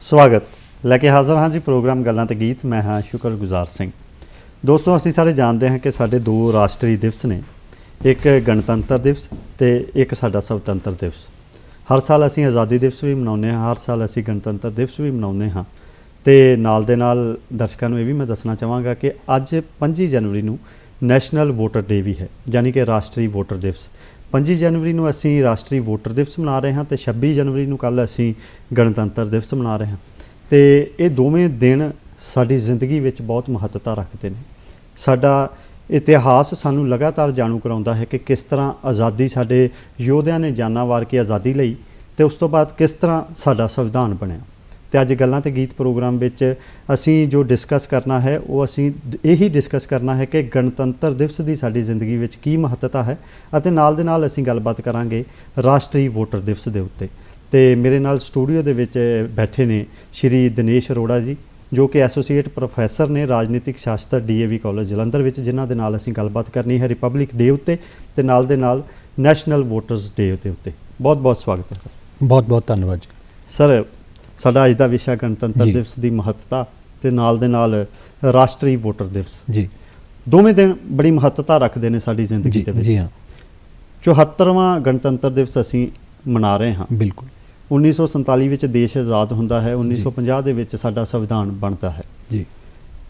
ਸਵਾਗਤ ਲੈ ਕੇ ਹਾਜ਼ਰ ਹਾਂ ਜੀ ਪ੍ਰੋਗਰਾਮ ਗੱਲਾਂ ਤੇ ਗੀਤ। ਮੈਂ ਹਾਂ ਸ਼ੁਕਰਗੁਜ਼ਾਰ ਸਿੰਘ। ਦੋਸਤੋ, ਅਸੀਂ ਸਾਰੇ ਜਾਣਦੇ ਹਾਂ ਕਿ ਸਾਡੇ ਦੋ ਰਾਸ਼ਟਰੀ ਦਿਵਸ ਨੇ, ਇੱਕ ਗਣਤੰਤਰ ਦਿਵਸ ਤੇ ਇੱਕ ਸਾਡਾ ਸੁਤੰਤਰ ਦਿਵਸ। ਹਰ ਸਾਲ ਅਸੀਂ ਆਜ਼ਾਦੀ ਦਿਵਸ ਵੀ ਮਨਾਉਂਦੇ ਹਾਂ, ਹਰ ਸਾਲ ਅਸੀਂ ਗਣਤੰਤਰ ਦਿਵਸ ਵੀ ਮਨਾਉਂਦੇ ਹਾਂ। ਤੇ ਨਾਲ ਦੇ ਨਾਲ ਦਰਸ਼ਕਾਂ ਨੂੰ ਇਹ ਵੀ ਮੈਂ ਦੱਸਣਾ ਚਾਹਾਂਗਾ ਕਿ ਅੱਜ 25 ਜਨਵਰੀ ਨੂੰ ਨੈਸ਼ਨਲ ਵੋਟਰ ਡੇ ਵੀ ਹੈ, ਯਾਨੀ ਕਿ ਰਾਸ਼ਟਰੀ ਵੋਟਰ ਦਿਵਸ। 25 ਜਨਵਰੀ ਨੂੰ ਅਸੀਂ ਰਾਸ਼ਟਰੀ ਵੋਟਰ ਦਿਵਸ ਮਨਾ ਰਹੇ ਹਾਂ ਤੇ 26 ਜਨਵਰੀ ਨੂੰ ਕੱਲ੍ਹ ਅਸੀਂ ਗਣਤੰਤਰ ਦਿਵਸ ਮਨਾ ਰਹੇ ਹਾਂ। ਤੇ ਇਹ ਦੋਵੇਂ ਦਿਨ ਸਾਡੀ ਜ਼ਿੰਦਗੀ ਵਿੱਚ ਬਹੁਤ ਮਹੱਤਤਾ ਰੱਖਦੇ ਨੇ। ਸਾਡਾ ਇਤਿਹਾਸ ਸਾਨੂੰ ਲਗਾਤਾਰ ਜਾਣੂ ਕਰਾਉਂਦਾ ਹੈ ਕਿ ਕਿਸ ਤਰ੍ਹਾਂ ਆਜ਼ਾਦੀ ਸਾਡੇ ਯੋਧਿਆਂ ਨੇ ਜਾਨਾਂ ਵਾਰ ਕੇ ਆਜ਼ਾਦੀ ਲਈ ਤੇ ਉਸ ਤੋਂ ਬਾਅਦ ਕਿਸ ਤਰ੍ਹਾਂ ਸਾਡਾ ਸੰਵਿਧਾਨ ਬਣਿਆ। ਤੇ ਅੱਜ ਗੱਲਾਂ ਤੇ ਗੀਤ ਪ੍ਰੋਗਰਾਮ ਵਿੱਚ ਅਸੀਂ ਜੋ ਡਿਸਕਸ ਕਰਨਾ ਹੈ ਉਹ ਅਸੀਂ ਇਹੀ ਡਿਸਕਸ ਕਰਨਾ ਹੈ ਕਿ ਗਣਤੰਤਰ ਦਿਵਸ ਦੀ ਸਾਡੀ ਜ਼ਿੰਦਗੀ ਵਿੱਚ ਕੀ ਮਹੱਤਤਾ ਹੈ, ਅਤੇ ਨਾਲ ਦੇ ਨਾਲ ਅਸੀਂ ਗੱਲਬਾਤ ਕਰਾਂਗੇ ਰਾਸ਼ਟਰੀ ਵੋਟਰ ਦਿਵਸ ਦੇ ਉੱਤੇ। ਤੇ ਮੇਰੇ ਨਾਲ ਸਟੂਡੀਓ ਦੇ ਵਿੱਚ ਬੈਠੇ ਨੇ ਸ਼੍ਰੀ ਦਿਨੇਸ਼ ਅਰੋੜਾ ਜੀ, ਜੋ ਕਿ ਐਸੋਸੀਏਟ ਪ੍ਰੋਫੈਸਰ ਨੇ ਰਾਜਨੀਤਿਕ ਸ਼ਾਸਤਰ DAV ਕਾਲਜ ਜਲੰਧਰ ਵਿੱਚ, ਜਿਨ੍ਹਾਂ ਦੇ ਨਾਲ ਅਸੀਂ ਗੱਲਬਾਤ ਕਰਨੀ ਹੈ ਰਿਪਬਲਿਕ ਡੇ ਉੱਤੇ ਤੇ ਨਾਲ ਦੇ ਨਾਲ ਨੈਸ਼ਨਲ ਵੋਟਰਸ ਡੇ ਦੇ ਉੱਤੇ। ਬਹੁਤ ਬਹੁਤ ਸਵਾਗਤ ਹੈ ਸਰ। ਬਹੁਤ ਬਹੁਤ ਧੰਨਵਾਦ ਜੀ ਸਰ। ਸਾਡਾ ਅੱਜ ਦਾ ਵਿਸ਼ਾ ਗਣਤੰਤਰ ਦਿਵਸ ਦੀ ਮਹੱਤਤਾ ਤੇ ਨਾਲ ਦੇ ਨਾਲ ਰਾਸ਼ਟਰੀ ਵੋਟਰ ਦਿਵਸ ਜੀ। ਦੋਵੇਂ ਦਿਨ ਬੜੀ ਮਹੱਤਤਾ ਰੱਖਦੇ ਨੇ ਸਾਡੀ ਜ਼ਿੰਦਗੀ ਦੇ ਵਿੱਚ। ਜੀ ਹਾਂ। 74ਵਾਂ ਗਣਤੰਤਰ ਦਿਵਸ ਅਸੀਂ ਮਨਾ ਰਹੇ ਹਾਂ। ਬਿਲਕੁਲ। 1947 ਵਿੱਚ ਦੇਸ਼ ਆਜ਼ਾਦ ਹੁੰਦਾ ਹੈ, 1950 ਦੇ ਵਿੱਚ ਸਾਡਾ ਸੰਵਿਧਾਨ ਬਣਦਾ ਹੈ ਜੀ।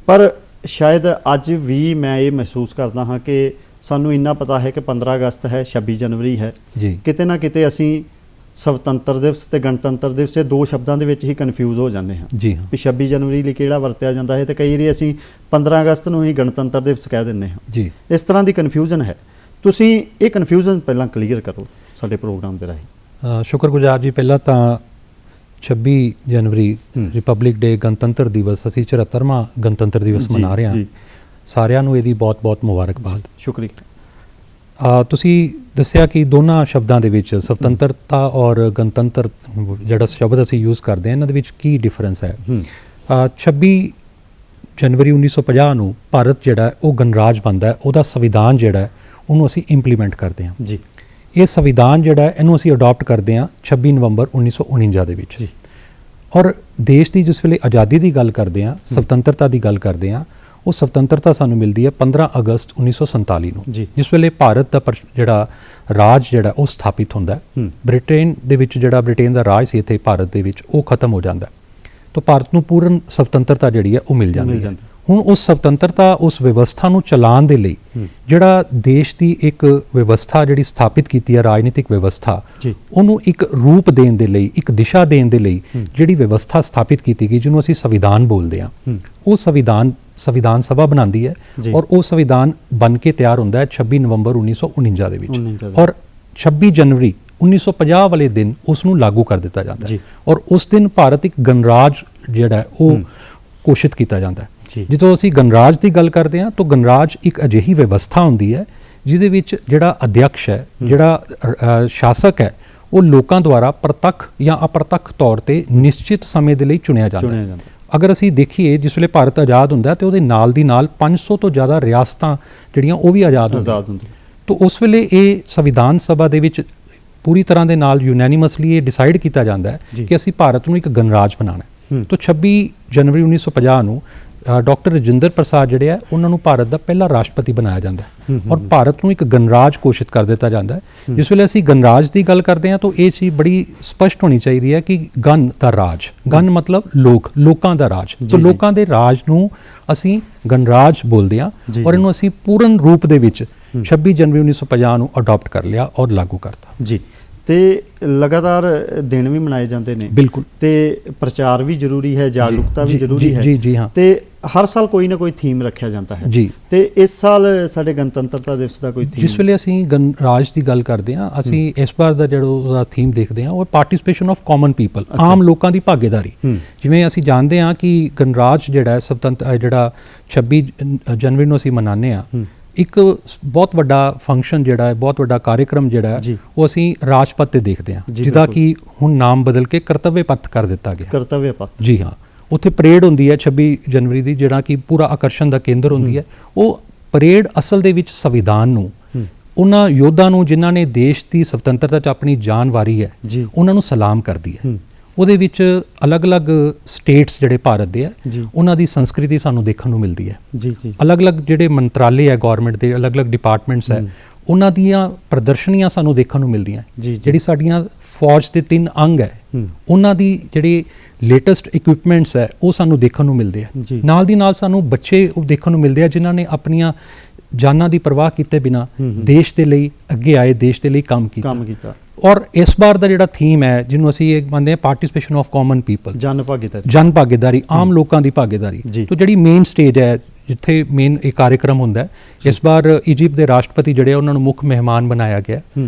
ਪਰ ਸ਼ਾਇਦ ਅੱਜ ਵੀ ਮੈਂ ਇਹ ਮਹਿਸੂਸ ਕਰਦਾ ਹਾਂ ਕਿ ਸਾਨੂੰ ਇੰਨਾ ਪਤਾ ਹੈ ਕਿ 15 ਅਗਸਤ ਹੈ, 26 ਜਨਵਰੀ ਹੈ ਜੀ। ਕਿਤੇ ਨਾ ਕਿਤੇ ਅਸੀਂ ਸੁਤੰਤਰ ਦਿਵਸ ਤੇ ਗਣਤੰਤਰ ਦਿਵਸ ਇਹ ਦੋ ਸ਼ਬਦਾਂ ਦੇ ਵਿੱਚ ਹੀ ਕਨਫਿਊਜ਼ ਹੋ ਜਾਂਦੇ ਹਾਂ ਜੀ। ਵੀ 26 ਜਨਵਰੀ ਲਈ ਕਿਹੜਾ ਵਰਤਿਆ ਜਾਂਦਾ ਹੈ ਤੇ ਕਈ ਵਾਰੀ ਅਸੀਂ 15 ਅਗਸਤ ਨੂੰ ਹੀ ਗਣਤੰਤਰ ਦਿਵਸ ਕਹਿ ਦਿੰਦੇ ਹਾਂ ਜੀ। ਇਸ ਤਰ੍ਹਾਂ ਦੀ ਕਨਫਿਊਜ਼ਨ ਹੈ। ਤੁਸੀਂ ਇਹ ਕਨਫਿਊਜ਼ਨ ਪਹਿਲਾਂ ਕਲੀਅਰ ਕਰੋ ਸਾਡੇ ਪ੍ਰੋਗਰਾਮ ਦੇ ਰਾਹੀਂ। ਸ਼ੁਕਰਗੁਜ਼ਾਰ ਜੀ। ਪਹਿਲਾਂ ਤਾਂ 26 ਜਨਵਰੀ ਰਿਪਬਲਿਕ ਡੇ ਗਣਤੰਤਰ ਦਿਵਸ, ਅਸੀਂ 74ਵਾਂ ਗਣਤੰਤਰ ਦਿਵਸ ਮਨਾ ਰਹੇ ਹਾਂ। ਸਾਰਿਆਂ ਨੂੰ ਇਹਦੀ ਬਹੁਤ ਬਹੁਤ ਮੁਬਾਰਕਬਾਦ। ਸ਼ੁਕਰੀਆ। ਤੁਸੀਂ ਦੱਸਿਆ ਕਿ ਦੋਨਾਂ ਸ਼ਬਦਾਂ ਦੇ ਵਿੱਚ ਸੁਤੰਤਰਤਾ ਔਰ ਗਣਤੰਤਰ ਜਿਹੜਾ ਸ਼ਬਦ ਅਸੀਂ ਯੂਜ਼ ਕਰਦੇ ਹਾਂ, ਇਹਨਾਂ ਦੇ ਵਿੱਚ ਕੀ ਡਿਫਰੈਂਸ ਹੈ। 26 ਜਨਵਰੀ 1950 ਨੂੰ ਭਾਰਤ ਜਿਹੜਾ ਉਹ ਗਣਰਾਜ ਬਣਦਾ ਹੈ, ਉਹਦਾ ਸੰਵਿਧਾਨ ਜਿਹੜਾ ਉਹਨੂੰ ਅਸੀਂ ਇੰਪਲੀਮੈਂਟ ਕਰਦੇ ਹਾਂ ਜੀ। ਇਹ ਸੰਵਿਧਾਨ ਜਿਹੜਾ ਇਹਨੂੰ ਅਸੀਂ ਅਡਾਪਟ ਕਰਦੇ ਹਾਂ 26 ਨਵੰਬਰ 1949 ਦੇ ਵਿੱਚ। ਔਰ ਦੇਸ਼ ਦੀ ਜਿਸ ਵੇਲੇ ਆਜ਼ਾਦੀ ਦੀ ਗੱਲ ਕਰਦੇ ਹਾਂ, ਸੁਤੰਤਰਤਾ ਦੀ ਗੱਲ ਕਰਦੇ ਹਾਂ, ਉਹ ਸੁਤੰਤਰਤਾ ਸਾਨੂੰ ਮਿਲਦੀ ਹੈ 15 ਅਗਸਤ 1947 ਨੂੰ, ਜਿਸ ਵੇਲੇ ਭਾਰਤ ਦਾ ਜਿਹੜਾ ਰਾਜ ਜਿਹੜਾ ਉਹ ਸਥਾਪਿਤ ਹੁੰਦਾ। ਬ੍ਰਿਟੇਨ ਦੇ ਵਿੱਚ ਜਿਹੜਾ ਬ੍ਰਿਟੇਨ ਦਾ ਰਾਜ ਸੀ ਇੱਥੇ ਭਾਰਤ ਦੇ ਵਿੱਚ, ਉਹ ਖਤਮ ਹੋ ਜਾਂਦਾ ਤਾਂ ਭਾਰਤ ਨੂੰ ਪੂਰਨ ਸੁਤੰਤਰਤਾ ਜਿਹੜੀ ਹੈ ਉਹ ਮਿਲ ਜਾਂਦੀ ਹੈ। ਹੁਣ ਉਸ ਸੁਤੰਤਰਤਾ, ਉਸ ਵਿਵਸਥਾ ਨੂੰ ਚਲਾਉਣ ਦੇ ਲਈ ਜਿਹੜਾ ਦੇਸ਼ ਦੀ ਇੱਕ ਵਿਵਸਥਾ ਜਿਹੜੀ ਸਥਾਪਿਤ ਕੀਤੀ ਹੈ, ਰਾਜਨੀਤਿਕ ਵਿਵਸਥਾ, ਉਹਨੂੰ ਇੱਕ ਰੂਪ ਦੇਣ ਦੇ ਲਈ, ਇੱਕ ਦਿਸ਼ਾ ਦੇਣ ਦੇ ਲਈ ਜਿਹੜੀ ਵਿਵਸਥਾ ਸਥਾਪਿਤ ਕੀਤੀ ਗਈ, ਜਿਹਨੂੰ ਅਸੀਂ ਸੰਵਿਧਾਨ ਬੋਲਦੇ ਹਾਂ, ਉਹ ਸੰਵਿਧਾਨ ਸਭਾ ਬਣਾਉਂਦੀ ਹੈ। ਔਰ ਉਹ ਸੰਵਿਧਾਨ ਬਣ ਕੇ ਤਿਆਰ ਹੁੰਦਾ ਹੈ 26 ਨਵੰਬਰ 1949 ਦੇ ਵਿੱਚ। ਔਰ 26 ਜਨਵਰੀ 1950 ਵਾਲੇ ਦਿਨ ਉਸ ਨੂੰ ਲਾਗੂ ਕਰ ਦਿੱਤਾ ਜਾਂਦਾ ਹੈ। ਔਰ ਉਸ ਦਿਨ ਭਾਰਤ ਇੱਕ ਗਣਰਾਜ ਜਿਹੜਾ ਉਹ ਘੋਸ਼ਿਤ ਕੀਤਾ ਜਾਂਦਾ ਹੈ। ਜਦੋਂ ਅਸੀਂ ਗਣਰਾਜ ਦੀ ਗੱਲ ਕਰਦੇ ਹਾਂ ਤਾਂ ਗਣਰਾਜ ਇੱਕ ਅਜਿਹੀ ਵਿਵਸਥਾ ਹੁੰਦੀ ਹੈ ਜਿਹਦੇ ਵਿੱਚ ਜਿਹੜਾ ਅਧਿਅਕਸ਼ ਹੈ, ਜਿਹੜਾ ਸ਼ਾਸਕ ਹੈ, ਉਹ ਲੋਕਾਂ ਦੁਆਰਾ ਪ੍ਰਤੱਖ ਜਾਂ ਅਪ੍ਰਤੱਖ ਤੌਰ ਤੇ ਨਿਸ਼ਚਿਤ ਸਮੇਂ ਦੇ ਲਈ ਚੁਣਿਆ ਜਾਂਦਾ ਹੈ। ਅਗਰ ਅਸੀਂ ਦੇਖੀਏ, ਜਿਸ ਵੇਲੇ ਭਾਰਤ ਆਜ਼ਾਦ ਹੁੰਦਾ ਤੇ ਉਹਦੇ ਨਾਲ ਦੀ ਨਾਲ 500 ਤੋਂ ਜ਼ਿਆਦਾ ਰਿਆਸਤਾਂ ਜਿਹੜੀਆਂ ਉਹ ਵੀ ਆਜ਼ਾਦ ਹੁੰਦੀਆਂ। ਤਾਂ ਉਸ ਵੇਲੇ ਇਹ ਸੰਵਿਧਾਨ ਸਭਾ ਦੇ ਵਿੱਚ ਪੂਰੀ ਤਰ੍ਹਾਂ ਦੇ ਨਾਲ ਯੂਨੈਨਿਮਸਲੀ ਇਹ ਡਿਸਾਈਡ ਕੀਤਾ ਜਾਂਦਾ ਹੈ ਕਿ ਅਸੀਂ ਭਾਰਤ ਨੂੰ ਇੱਕ ਗਣਰਾਜ ਬਣਾਉਣਾ ਹੈ। ਤਾਂ 26 ਜਨਵਰੀ 1950 ਨੂੰ ਡਾਕਟਰ ਰਜਿੰਦਰ ਪ੍ਰਸਾਦ ਜਿਹੜੇ ਆ ਉਹਨਾਂ ਨੂੰ ਭਾਰਤ ਦਾ ਪਹਿਲਾ ਰਾਸ਼ਟਰਪਤੀ ਬਣਾਇਆ ਜਾਂਦਾ ਹੈ ਔਰ ਭਾਰਤ ਨੂੰ ਇੱਕ ਗਣਰਾਜ ਘੋਸ਼ਿਤ ਕਰ ਦਿੱਤਾ ਜਾਂਦਾ ਹੈ। ਜਿਸ ਵੇਲੇ ਅਸੀਂ ਗਣਰਾਜ ਦੀ ਗੱਲ ਕਰਦੇ ਹਾਂ ਤਾਂ ਇਹ ਚੀਜ਼ ਬੜੀ ਸਪਸ਼ਟ ਹੋਣੀ ਚਾਹੀਦੀ ਹੈ ਕਿ ਗਣ ਦਾ ਰਾਜ, ਗਣ ਮਤਲਬ ਲੋਕਾਂ ਦਾ ਰਾਜ। ਸੋ ਲੋਕਾਂ ਦੇ ਰਾਜ ਨੂੰ ਅਸੀਂ ਗਣਰਾਜ ਬੋਲਦੇ ਹਾਂ ਔਰ ਇਹਨੂੰ ਅਸੀਂ ਪੂਰਨ ਰੂਪ ਦੇ ਵਿੱਚ 26 ਜਨਵਰੀ 1950 ਨੂੰ ਅਡਾਪਟ ਕਰ ਲਿਆ ਔਰ ਲਾਗੂ ਕਰਤਾ ਜੀ। ਤੇ ਲਗਾਤਾਰ ਦਿਨ ਵੀ ਮਨਾਏ ਜਾਂਦੇ ਨੇ। ਬਿਲਕੁਲ। ਤੇ ਪ੍ਰਚਾਰ ਵੀ ਜ਼ਰੂਰੀ ਹੈ, ਜਾਗਰੂਕਤਾ ਵੀ ਜ਼ਰੂਰੀ ਹੈ। ਜੀ ਹਾਂ। ਤੇ ਹਰ ਸਾਲ ਕੋਈ ਨਾ ਕੋਈ ਥੀਮ ਰੱਖਿਆ ਜਾਂਦਾ ਹੈ ਜੀ। ਤੇ ਇਸ ਸਾਲ ਸਾਡੇ ਗਣਤੰਤਰਤਾ ਦਿਵਸ ਦਾ ਕੋਈ ਥੀਮ, ਜਿਸ ਵੇਲੇ ਅਸੀਂ ਗਣਰਾਜ ਦੀ ਗੱਲ ਕਰਦੇ ਹਾਂ, ਅਸੀਂ ਇਸ ਵਾਰ ਦਾ ਜਿਹੜਾ ਉਹਦਾ ਥੀਮ ਦੇਖਦੇ ਹਾਂ ਉਹ ਪਾਰਟਿਸਿਪੇਸ਼ਨ ਆਫ ਕਾਮਨ ਪੀਪਲ, ਆਮ ਲੋਕਾਂ ਦੀ ਭਾਗੀਦਾਰੀ। ਜਿਵੇਂ ਅਸੀਂ ਜਾਣਦੇ ਹਾਂ ਕਿ ਗਣਰਾਜ ਜਿਹੜਾ ਜਿਹੜਾ 26 ਜਨਵਰੀ ਨੂੰ ਅਸੀਂ ਮਨਾਉਂਦੇ ਹਾਂ, ਇੱਕ ਬਹੁਤ ਵੱਡਾ ਫੰਕਸ਼ਨ ਜਿਹੜਾ ਹੈ, ਬਹੁਤ ਵੱਡਾ ਕਾਰਿਕ੍ਰਮ ਜਿਹੜਾ ਹੈ ਉਹ ਅਸੀਂ ਰਾਜਪਥ ਤੇ ਦੇਖਦੇ ਹਾਂ, ਜਿਹਦਾ ਕਿ ਹੁਣ ਨਾਮ ਬਦਲ ਕੇ ਕਰਤੱਵਯ ਪਥ ਕਰ ਦਿੱਤਾ ਗਿਆ। ਕਰਤੱਵਯ ਪਥ। ਜੀ ਹਾਂ। ਉੱਥੇ ਪਰੇਡ ਹੁੰਦੀ ਹੈ 26 ਜਨਵਰੀ ਦੀ, ਜਿਹੜਾ ਕਿ ਪੂਰਾ ਆਕਰਸ਼ਣ ਦਾ ਕੇਂਦਰ ਹੁੰਦੀ ਹੈ। ਉਹ ਪਰੇਡ ਅਸਲ ਦੇ ਵਿੱਚ ਸੰਵਿਧਾਨ ਨੂੰ, ਉਹਨਾਂ ਯੋਧਾਂ ਨੂੰ ਜਿਨ੍ਹਾਂ ਨੇ ਦੇਸ਼ ਦੀ ਸੁਤੰਤਰਤਾ 'ਚ ਆਪਣੀ ਜਾਨ ਵਾਰੀ ਹੈ, ਉਹਨਾਂ ਨੂੰ ਸਲਾਮ ਕਰਦੀ ਹੈ। ਉਹਦੇ ਵਿੱਚ ਅਲੱਗ-ਅਲੱਗ ਸਟੇਟਸ ਜਿਹੜੇ ਭਾਰਤ ਦੇ ਆ ਜੀ ਉਹਨਾਂ ਦੀ ਸੰਸਕ੍ਰਿਤੀ ਸਾਨੂੰ ਦੇਖਣ ਨੂੰ ਮਿਲਦੀ ਹੈ। ਜੀ ਜੀ ਅਲੱਗ-ਅਲੱਗ ਜਿਹੜੇ ਮੰਤਰਾਲੇ ਹੈ ਗਵਰਨਮੈਂਟ ਦੇ, ਅਲੱਗ-ਅਲੱਗ ਡਿਪਾਰਟਮੈਂਟਸ ਹੈ, ਉਹਨਾਂ ਦੀਆਂ ਪ੍ਰਦਰਸ਼ਨੀਆਂ ਸਾਨੂੰ ਦੇਖਣ ਨੂੰ ਮਿਲਦੀਆਂ। ਜੀ ਜਿਹੜੀ ਸਾਡੀਆਂ ਫੌਜ ਦੇ 3 ਅੰਗ ਹੈ ਹੂੰ ਉਹਨਾਂ ਦੀ ਜਿਹੜੀ ਲੇਟੈਸਟ ਇਕਵਿਪਮੈਂਟਸ ਹੈ ਉਹ ਸਾਨੂੰ ਦੇਖਣ ਨੂੰ ਮਿਲਦੇ ਆ। ਜੀ ਨਾਲ ਦੀ ਨਾਲ ਸਾਨੂੰ ਬੱਚੇ ਉਹ ਦੇਖਣ ਨੂੰ ਮਿਲਦੇ ਆ ਜਿਨ੍ਹਾਂ ਨੇ ਆਪਣੀਆਂ ਜਾਨਾਂ ਦੀ ਪਰਵਾਹ ਕੀਤੇ ਬਿਨਾ ਦੇਸ਼ ਦੇ ਲਈ ਅੱਗੇ ਆਏ, ਦੇਸ਼ ਦੇ ਲਈ ਕੰਮ ਕੀਤਾ। ਔਰ ਇਸ ਵਾਰ ਦਾ ਜਿਹੜਾ ਥੀਮ ਹੈ ਜਿਹਨੂੰ ਅਸੀਂ ਇਹ ਮੰਨਦੇ ਹਾਂ ਪਾਰਟਿਸਿਪੇਸ਼ਨ ਆਫ ਕਾਮਨ ਪੀਪਲ, ਜਨ ਭਾਗੀਦਾਰੀ, ਆਮ ਲੋਕਾਂ ਦੀ ਭਾਗੀਦਾਰੀ। ਤੋਂ ਜਿਹੜੀ ਮੇਨ ਸਟੇਜ ਹੈ ਜਿੱਥੇ ਮੇਨ ਇਹ ਕਾਰਿਕ੍ਰਮ ਹੁੰਦਾ ਹੈ, ਇਸ ਵਾਰ ਇਜਿਪਟ ਦੇ ਰਾਸ਼ਟਰਪਤੀ ਜਿਹੜੇ ਉਹਨਾਂ ਨੂੰ ਮੁੱਖ ਮਹਿਮਾਨ ਬਣਾਇਆ ਗਿਆ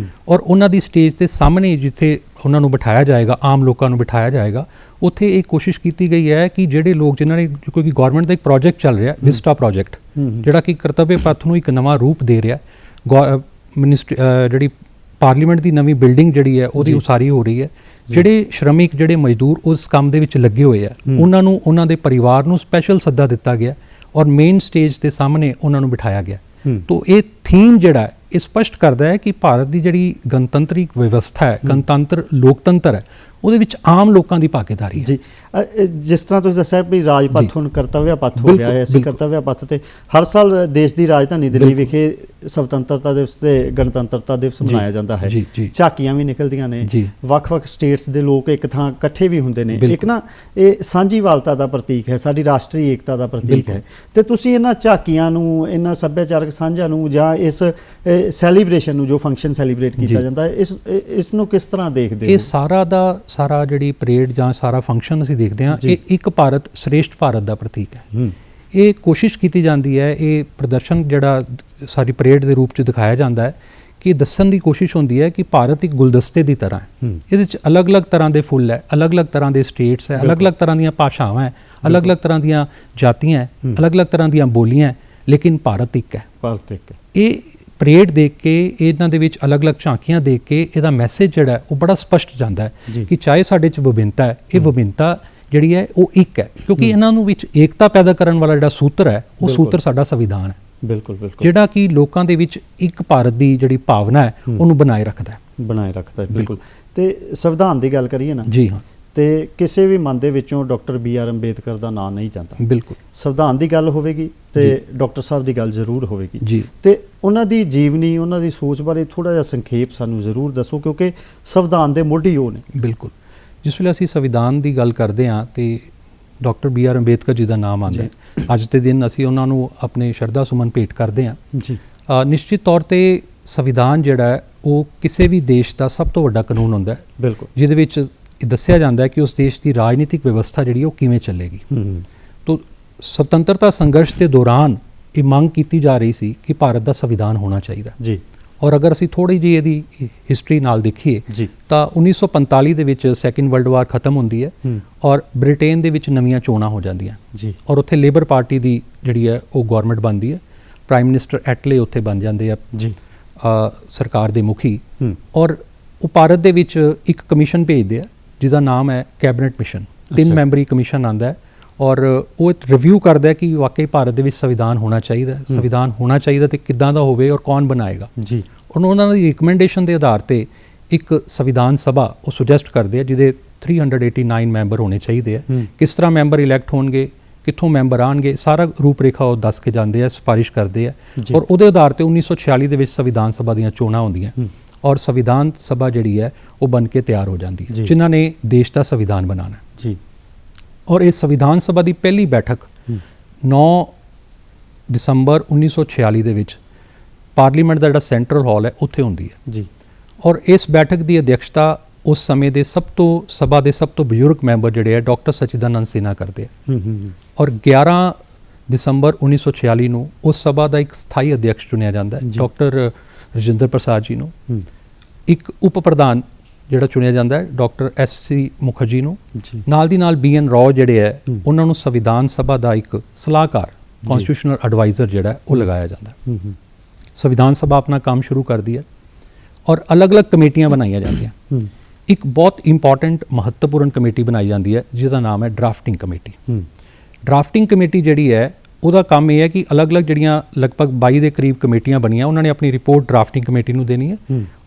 ਔਰ ਉਹਨਾਂ ਦੀ ਸਟੇਜ ਦੇ ਸਾਹਮਣੇ ਜਿੱਥੇ ਉਹਨਾਂ ਨੂੰ ਬਿਠਾਇਆ ਜਾਏਗਾ, ਆਮ ਲੋਕਾਂ ਨੂੰ ਬਿਠਾਇਆ ਜਾਏਗਾ, ਉੱਥੇ ਇਹ ਕੋਸ਼ਿਸ਼ ਕੀਤੀ ਗਈ ਹੈ ਕਿ ਜਿਹੜੇ ਲੋਕ ਜਿਨ੍ਹਾਂ ਨੇ, ਕਿਉਂਕਿ ਗਵਰਨਮੈਂਟ ਦਾ ਇੱਕ ਪ੍ਰੋਜੈਕਟ ਚੱਲ ਰਿਹਾ ਵਿਸਟਾ ਪ੍ਰੋਜੈਕਟ, ਜਿਹੜਾ ਕਿ ਕਰਤੱਵਯ ਪਥ ਨੂੰ ਇੱਕ ਨਵਾਂ ਰੂਪ ਦੇ ਰਿਹਾ। ਜਿਹੜੀ ਪਾਰਲੀਮੈਂਟ ਦੀ ਨਵੀਂ ਬਿਲਡਿੰਗ ਜਿਹੜੀ ਹੈ ਉਹਦੀ ਉਸਾਰੀ ਹੋ ਰਹੀ ਹੈ। ਜਿਹੜੇ ਸ਼ਰਮਿਕ, ਜਿਹੜੇ ਮਜ਼ਦੂਰ ਉਸ ਕੰਮ ਦੇ ਵਿੱਚ ਲੱਗੇ ਹੋਏ ਆ, ਉਹਨਾਂ ਨੂੰ, ਉਹਨਾਂ ਦੇ ਪਰਿਵਾਰ ਨੂੰ ਸਪੈਸ਼ਲ ਸੱਦਾ ਦਿੱਤਾ ਗਿਆ ਔਰ ਮੇਨ ਸਟੇਜ ਦੇ ਸਾਹਮਣੇ ਉਹਨਾਂ ਨੂੰ ਬਿਠਾਇਆ ਗਿਆ। ਤੋ ਇਹ ਥੀਮ ਜਿਹੜਾ ਹੈ ਇਹ ਸਪਸ਼ਟ ਕਰਦਾ ਹੈ ਕਿ ਭਾਰਤ ਦੀ ਜਿਹੜੀ ਗਣਤੰਤਰਿਕ ਵਿਵਸਥਾ ਹੈ, ਗਣਤੰਤਰ, ਲੋਕਤੰਤਰ ਹੈ, ਉਹਦੇ ਵਿੱਚ ਆਮ ਲੋਕਾਂ ਦੀ ਭਾਗੀਦਾਰੀ ਹੈ। ਜੀ ਜਿਸ ਤਰ੍ਹਾਂ ਤੁਸੀਂ ਦੱਸਿਆ ਵੀ ਰਾਜ ਪੱਥ ਹੁਣ ਕਰਤੱਵਯ ਪੱਥ ਹੋ ਗਿਆ ਹੈ, ਅਸੀਂ ਕਰਤੱਵਯ ਪੱਥ ਤੇ ਹਰ ਸਾਲ ਦੇਸ਼ ਦੀ ਰਾਜਧਾਨੀ ਦਿੱਲੀ ਵਿਖੇ ਸੁਤੰਤਰਤਾ ਦਿਵਸ ਤੇ ਗਣਤੰਤਰਤਾ ਦਿਵਸ ਮਨਾਇਆ ਜਾਂਦਾ ਹੈ। ਝਾਕੀਆਂ ਵੀ ਨਿਕਲਦੀਆਂ ਨੇ, ਵੱਖ-ਵੱਖ ਸਟੇਟਸ ਦੇ ਲੋਕ ਇੱਕ ਥਾਂ ਇਕੱਠੇ ਵੀ ਹੁੰਦੇ ਨੇ। ਇੱਕ ਨਾ ਇਹ ਸਾਂਝੀਵਾਲਤਾ ਦਾ ਪ੍ਰਤੀਕ ਹੈ, ਸਾਡੀ ਰਾਸ਼ਟਰੀ ਏਕਤਾ ਦਾ ਪ੍ਰਤੀਕ ਹੈ। ਤੇ ਤੁਸੀਂ ਇਹਨਾਂ ਝਾਕੀਆਂ ਨੂੰ, ਇਹਨਾਂ ਸੱਭਿਆਚਾਰਕ ਸਾਂਝਾਂ ਨੂੰ ਜਾਂ ਇਸ ਸੈਲੀਬ੍ਰੇਸ਼ਨ ਨੂੰ, ਜੋ ਫੰਕਸ਼ਨ ਸੈਲੀਬ੍ਰੇਟ ਕੀਤਾ ਜਾਂਦਾ ਹੈ, ਇਸ ਨੂੰ ਕਿਸ ਤਰ੍ਹਾਂ ਦੇਖਦੇ ਹੋ? ਇਹ ਸਾਰਾ ਦਾ ਸਾਰਾ ਜਿਹੜੀ ਪਰੇਡ ਜਾਂ ਸਾਰਾ ਫੰਕਸ਼ਨ ਅਸੀਂ ਦੇਖਦੇ ਹਾਂ, ਇਹ ਇੱਕ ਭਾਰਤ ਸ਼੍ਰੇਸ਼ਠ ਭਾਰਤ ਦਾ ਪ੍ਰਤੀਕ ਹੈ। ਇਹ ਕੋਸ਼ਿਸ਼ ਕੀਤੀ ਜਾਂਦੀ ਹੈ, ਇਹ ਪ੍ਰਦਰਸ਼ਨ ਜਿਹੜਾ ਸਾਰੀ ਪਰੇਡ ਦੇ ਰੂਪ 'ਚ ਦਿਖਾਇਆ ਜਾਂਦਾ ਹੈ ਕਿ ਦੱਸਣ ਦੀ ਕੋਸ਼ਿਸ਼ ਹੁੰਦੀ ਹੈ ਕਿ ਭਾਰਤ ਇੱਕ ਗੁਲਦਸਤੇ ਦੀ ਤਰ੍ਹਾਂ ਹੈ। ਇਹਦੇ ਵਿੱਚ ਅਲੱਗ-ਅਲੱਗ ਤਰ੍ਹਾਂ ਦੇ ਫੁੱਲ ਹੈ, ਅਲੱਗ-ਅਲੱਗ ਤਰ੍ਹਾਂ ਦੇ ਸਟੇਟਸ ਹੈ, ਅਲੱਗ-ਅਲੱਗ ਤਰ੍ਹਾਂ ਦੀਆਂ ਭਾਸ਼ਾਵਾਂ ਹੈ, ਅਲੱਗ-ਅਲੱਗ ਤਰ੍ਹਾਂ ਦੀਆਂ ਜਾਤੀਆਂ ਹੈ, ਅਲੱਗ-ਅਲੱਗ ਤਰ੍ਹਾਂ ਦੀਆਂ ਬੋਲੀਆਂ, ਲੇਕਿਨ ਭਾਰਤ ਇੱਕ ਹੈ। ਇਹ ਪਰੇਡ ਦੇਖ ਕੇ, ਇਹਨਾਂ ਦੇ ਵਿੱਚ ਅਲੱਗ-ਅਲੱਗ ਝਾਂਕੀਆਂ ਦੇਖ ਕੇ ਇਹਦਾ ਮੈਸੇਜ ਜਿਹੜਾ ਉਹ ਬੜਾ ਸਪਸ਼ਟ ਜਾਂਦਾ ਹੈ ਕਿ ਚਾਹੇ ਸਾਡੇ 'ਚ ਵਿਭਿੰਨਤਾ ਹੈ, ਇਹ ਵਿਭਿੰਨਤਾ ਜਿਹੜੀ ਹੈ ਉਹ ਇੱਕ ਹੈ, ਕਿਉਂਕਿ ਇਹਨਾਂ ਨੂੰ ਵਿੱਚ ਏਕਤਾ ਪੈਦਾ ਕਰਨ ਵਾਲਾ ਜਿਹੜਾ ਸੂਤਰ ਹੈ ਉਹ ਸੂਤਰ ਸਾਡਾ ਸੰਵਿਧਾਨ ਹੈ। ਬਿਲਕੁਲ ਜਿਹੜਾ ਕਿ ਲੋਕਾਂ ਦੇ ਵਿੱਚ ਇੱਕ ਭਾਰਤ ਦੀ ਜਿਹੜੀ ਭਾਵਨਾ ਹੈ ਉਹਨੂੰ ਬਣਾਏ ਰੱਖਦਾ ਹੈ। ਬਿਲਕੁਲ। ਤੇ ਸੰਵਿਧਾਨ ਦੀ ਗੱਲ ਕਰੀਏ ਨਾ, ਜੀ ਹਾਂ, ਤੇ ਕਿਸੇ ਵੀ ਮਨ ਦੇ ਵਿੱਚੋਂ ਡਾਕਟਰ BR ਅੰਬੇਦਕਰ ਦਾ ਨਾਮ ਨਹੀਂ ਜਾਂਦਾ। ਬਿਲਕੁਲ। ਸੰਵਿਧਾਨ ਦੀ ਗੱਲ ਹੋਵੇਗੀ ਤੇ ਡਾਕਟਰ ਸਾਹਿਬ ਦੀ ਗੱਲ ਜ਼ਰੂਰ ਹੋਵੇਗੀ ਜੀ। ਤੇ ਉਹਨਾਂ ਦੀ ਜੀਵਨੀ, ਉਹਨਾਂ ਦੀ ਸੋਚ ਬਾਰੇ ਥੋੜਾ ਜਿਹਾ ਸੰਖੇਪ ਸਾਨੂੰ ਜ਼ਰੂਰ ਦੱਸੋ, ਕਿਉਂਕਿ ਸੰਵਿਧਾਨ ਦੇ ਮੋਢੀ ਉਹ ਨੇ। ਬਿਲਕੁਲ। ਜਿਸ ਵੇਲੇ ਅਸੀਂ ਸੰਵਿਧਾਨ ਦੀ ਗੱਲ ਕਰਦੇ ਹਾਂ ਤੇ ਡਾਕਟਰ BR ਅੰਬੇਦਕਰ ਜੀ ਦਾ ਨਾਮ ਆਉਂਦਾ ਹੈ। ਅੱਜ ਦੇ ਦਿਨ ਅਸੀਂ ਉਹਨਾਂ ਨੂੰ ਆਪਣੇ ਸ਼ਰਧਾ ਸੁਮਨ ਭੇਟ ਕਰਦੇ ਹਾਂ। ਜੀ। ਨਿਸ਼ਚਿਤ ਤੌਰ ਤੇ ਸੰਵਿਧਾਨ ਜਿਹੜਾ ਹੈ ਉਹ ਕਿਸੇ ਵੀ ਦੇਸ਼ ਦਾ ਸਭ ਤੋਂ ਵੱਡਾ ਕਾਨੂੰਨ ਹੁੰਦਾ ਹੈ। ਬਿਲਕੁਲ। ਜਿਹਦੇ ਵਿੱਚ ਇਹ ਦੱਸਿਆ ਜਾਂਦਾ ਹੈ ਕਿ ਉਸ ਦੇਸ਼ ਦੀ ਰਾਜਨੀਤਿਕ ਵਿਵਸਥਾ ਜਿਹੜੀ ਉਹ ਕਿਵੇਂ ਚੱਲੇਗੀ। ਤੋ ਸੁਤੰਤਰਤਾ ਸੰਘਰਸ਼ ਦੇ ਦੌਰਾਨ ਇਹ ਮੰਗ ਕੀਤੀ ਜਾ ਰਹੀ ਸੀ ਕਿ ਭਾਰਤ ਦਾ ਸੰਵਿਧਾਨ ਹੋਣਾ ਚਾਹੀਦਾ ਜੀ। ਔਰ ਅਗਰ ਅਸੀਂ ਥੋੜੀ ਜਿਹੀ ਇਹਦੀ ਹਿਸਟਰੀ ਨਾਲ ਦੇਖੀਏ ਤਾਂ 1945 ਦੇ ਵਿੱਚ ਸੈਕੰਡ ਵਰਲਡ ਵਾਰ ਖਤਮ ਹੁੰਦੀ ਹੈ ਔਰ ਬ੍ਰਿਟੇਨ ਦੇ ਵਿੱਚ ਨਵੀਆਂ ਚੋਣਾਂ ਹੋ ਜਾਂਦੀਆਂ ਜੀ। ਔਰ ਉੱਥੇ ਲੇਬਰ ਪਾਰਟੀ ਦੀ ਜਿਹੜੀ ਹੈ ਉਹ ਗਵਰਨਮੈਂਟ ਬਣਦੀ ਹੈ। ਪ੍ਰਾਈਮ ਮਿਨਿਸਟਰ ਐਟਲੇ ਉੱਥੇ ਬਣ ਜਾਂਦੇ ਆ ਜੀ, ਸਰਕਾਰ ਦੇ ਮੁਖੀ। ਔਰ ਉਹ ਭਾਰਤ ਦੇ ਵਿੱਚ ਇੱਕ ਕਮਿਸ਼ਨ ਭੇਜਦੇ ਆ ਜਿਹਦਾ ਨਾਮ ਹੈ ਕੈਬਨਿਟ ਮਿਸ਼ਨ। 3 ਮੈਂਬਰੀ ਕਮਿਸ਼ਨ ਆਉਂਦਾ ਹੈ ਔਰ ਉਹ ਰਿਵਿਊ ਕਰਦਾ ਹੈ ਕਿ ਵਾਕਈ ਭਾਰਤ ਦੇ ਵਿੱਚ ਸੰਵਿਧਾਨ ਹੋਣਾ ਚਾਹੀਦਾ। ਸੰਵਿਧਾਨ ਹੋਣਾ ਚਾਹੀਦਾ ਤੇ ਕਿੱਦਾਂ ਦਾ ਹੋਵੇ ਔਰ ਕੌਣ ਬਣਾਏਗਾ ਜੀ। ਉਹਨਾਂ ਦੀ ਰਿਕਮੈਂਡੇਸ਼ਨ ਦੇ ਆਧਾਰ ਤੇ ਇੱਕ ਸੰਵਿਧਾਨ ਸਭਾ ਉਹ ਸੁਜੈਸਟ ਕਰਦੇ ਆ ਜਿਹਦੇ 389 ਮੈਂਬਰ ਹੋਣੇ ਚਾਹੀਦੇ ਆ। ਕਿਸ ਤਰ੍ਹਾਂ ਮੈਂਬਰ ਇਲੈਕਟ ਹੋਣਗੇ, ਕਿੱਥੋਂ ਮੈਂਬਰ ਆਉਣਗੇ, ਸਾਰਾ ਰੂਪ ਰੇਖਾ ਉਹ ਦੱਸ ਕੇ ਜਾਂਦੇ ਆ, ਸਿਫਾਰਿਸ਼ ਕਰਦੇ ਆ। ਔਰ ਉਹਦੇ ਆਧਾਰ ਤੇ 1946 ਦੇ ਵਿੱਚ ਸੰਵਿਧਾਨ ਸਭਾ ਦੀਆਂ ਚੋਣਾਂ ਹੁੰਦੀਆਂ ਔਰ ਸੰਵਿਧਾਨ ਸਭਾ ਜਿਹੜੀ ਹੈ ਉਹ ਬਣ ਕੇ ਤਿਆਰ ਹੋ ਜਾਂਦੀ ਹੈ ਜਿਨ੍ਹਾਂ ਨੇ ਦੇਸ਼ ਦਾ ਸੰਵਿਧਾਨ ਬਣਾਉਣਾ ਜੀ। ਔਰ ਇਹ ਸੰਵਿਧਾਨ ਸਭਾ ਦੀ ਪਹਿਲੀ ਬੈਠਕ 9 ਦਸੰਬਰ 1946 ਦੇ ਵਿੱਚ ਪਾਰਲੀਮੈਂਟ ਦਾ ਜਿਹੜਾ ਸੈਂਟਰਲ ਹਾਲ ਹੈ ਉੱਥੇ ਹੁੰਦੀ ਹੈ ਜੀ। ਔਰ ਇਸ ਬੈਠਕ ਦੀ ਅਧਿਕਸ਼ਤਾ ਉਸ ਸਮੇਂ ਦੇ ਸਭਾ ਦੇ ਸਭ ਤੋਂ ਬਜ਼ੁਰਗ ਮੈਂਬਰ ਜਿਹੜੇ ਹੈ ਡਾਕਟਰ ਸਚਿਦਾਨੰਦ ਸਿਨਹਾ ਕਰਦੇ ਆ। ਔਰ 11 ਦਸੰਬਰ 1946 ਨੂੰ ਉਸ ਸਭਾ ਦਾ ਇੱਕ ਸਥਾਈ ਅਧਿਕਸ਼ ਚੁਣਿਆ ਜਾਂਦਾ ਹੈ ਡਾਕਟਰ ਰਜਿੰਦਰ ਪ੍ਰਸਾਦ ਜੀ ਨੂੰ। ਇੱਕ ਉਪ ਪ੍ਰਧਾਨ ਜਿਹੜਾ ਚੁਣਿਆ ਜਾਂਦਾ ਹੈ ਡਾਕਟਰ SC ਮੁਖਰਜੀ ਨੂੰ। ਨਾਲ ਦੀ ਨਾਲ BN ਰਾਓ ਜਿਹੜੇ ਹੈ ਉਹਨਾਂ ਨੂੰ ਸੰਵਿਧਾਨ ਸਭਾ ਦਾ ਇੱਕ ਸਲਾਹਕਾਰ, ਕਨਸਟੀਟਿਊਸ਼ਨਲ ਐਡਵਾਈਜ਼ਰ ਜਿਹੜਾ ਉਹ ਲਗਾਇਆ ਜਾਂਦਾ। ਸੰਵਿਧਾਨ ਸਭਾ ਆਪਣਾ ਕੰਮ ਸ਼ੁਰੂ ਕਰਦੀ ਹੈ ਔਰ ਅਲੱਗ-ਅਲੱਗ ਕਮੇਟੀਆਂ ਬਣਾਈਆਂ ਜਾਂਦੀਆਂ। ਇੱਕ ਬਹੁਤ ਇੰਪੋਰਟੈਂਟ ਮਹੱਤਵਪੂਰਨ ਕਮੇਟੀ ਬਣਾਈ ਜਾਂਦੀ ਹੈ ਜਿਹਦਾ ਨਾਮ ਹੈ ਡਰਾਫਟਿੰਗ ਕਮੇਟੀ। ਡਰਾਫਟਿੰਗ ਕਮੇਟੀ ਜਿਹੜੀ ਹੈ ਉਹਦਾ ਕੰਮ ਇਹ ਹੈ ਕਿ ਅਲੱਗ-ਅਲੱਗ ਜਿਹੜੀਆਂ ਲਗਭਗ 22 ਦੇ ਕਰੀਬ ਕਮੇਟੀਆਂ ਬਣੀਆਂ ਉਹਨਾਂ ਨੇ ਆਪਣੀ ਰਿਪੋਰਟ ਡਰਾਫਟਿੰਗ ਕਮੇਟੀ ਨੂੰ ਦੇਣੀ ਹੈ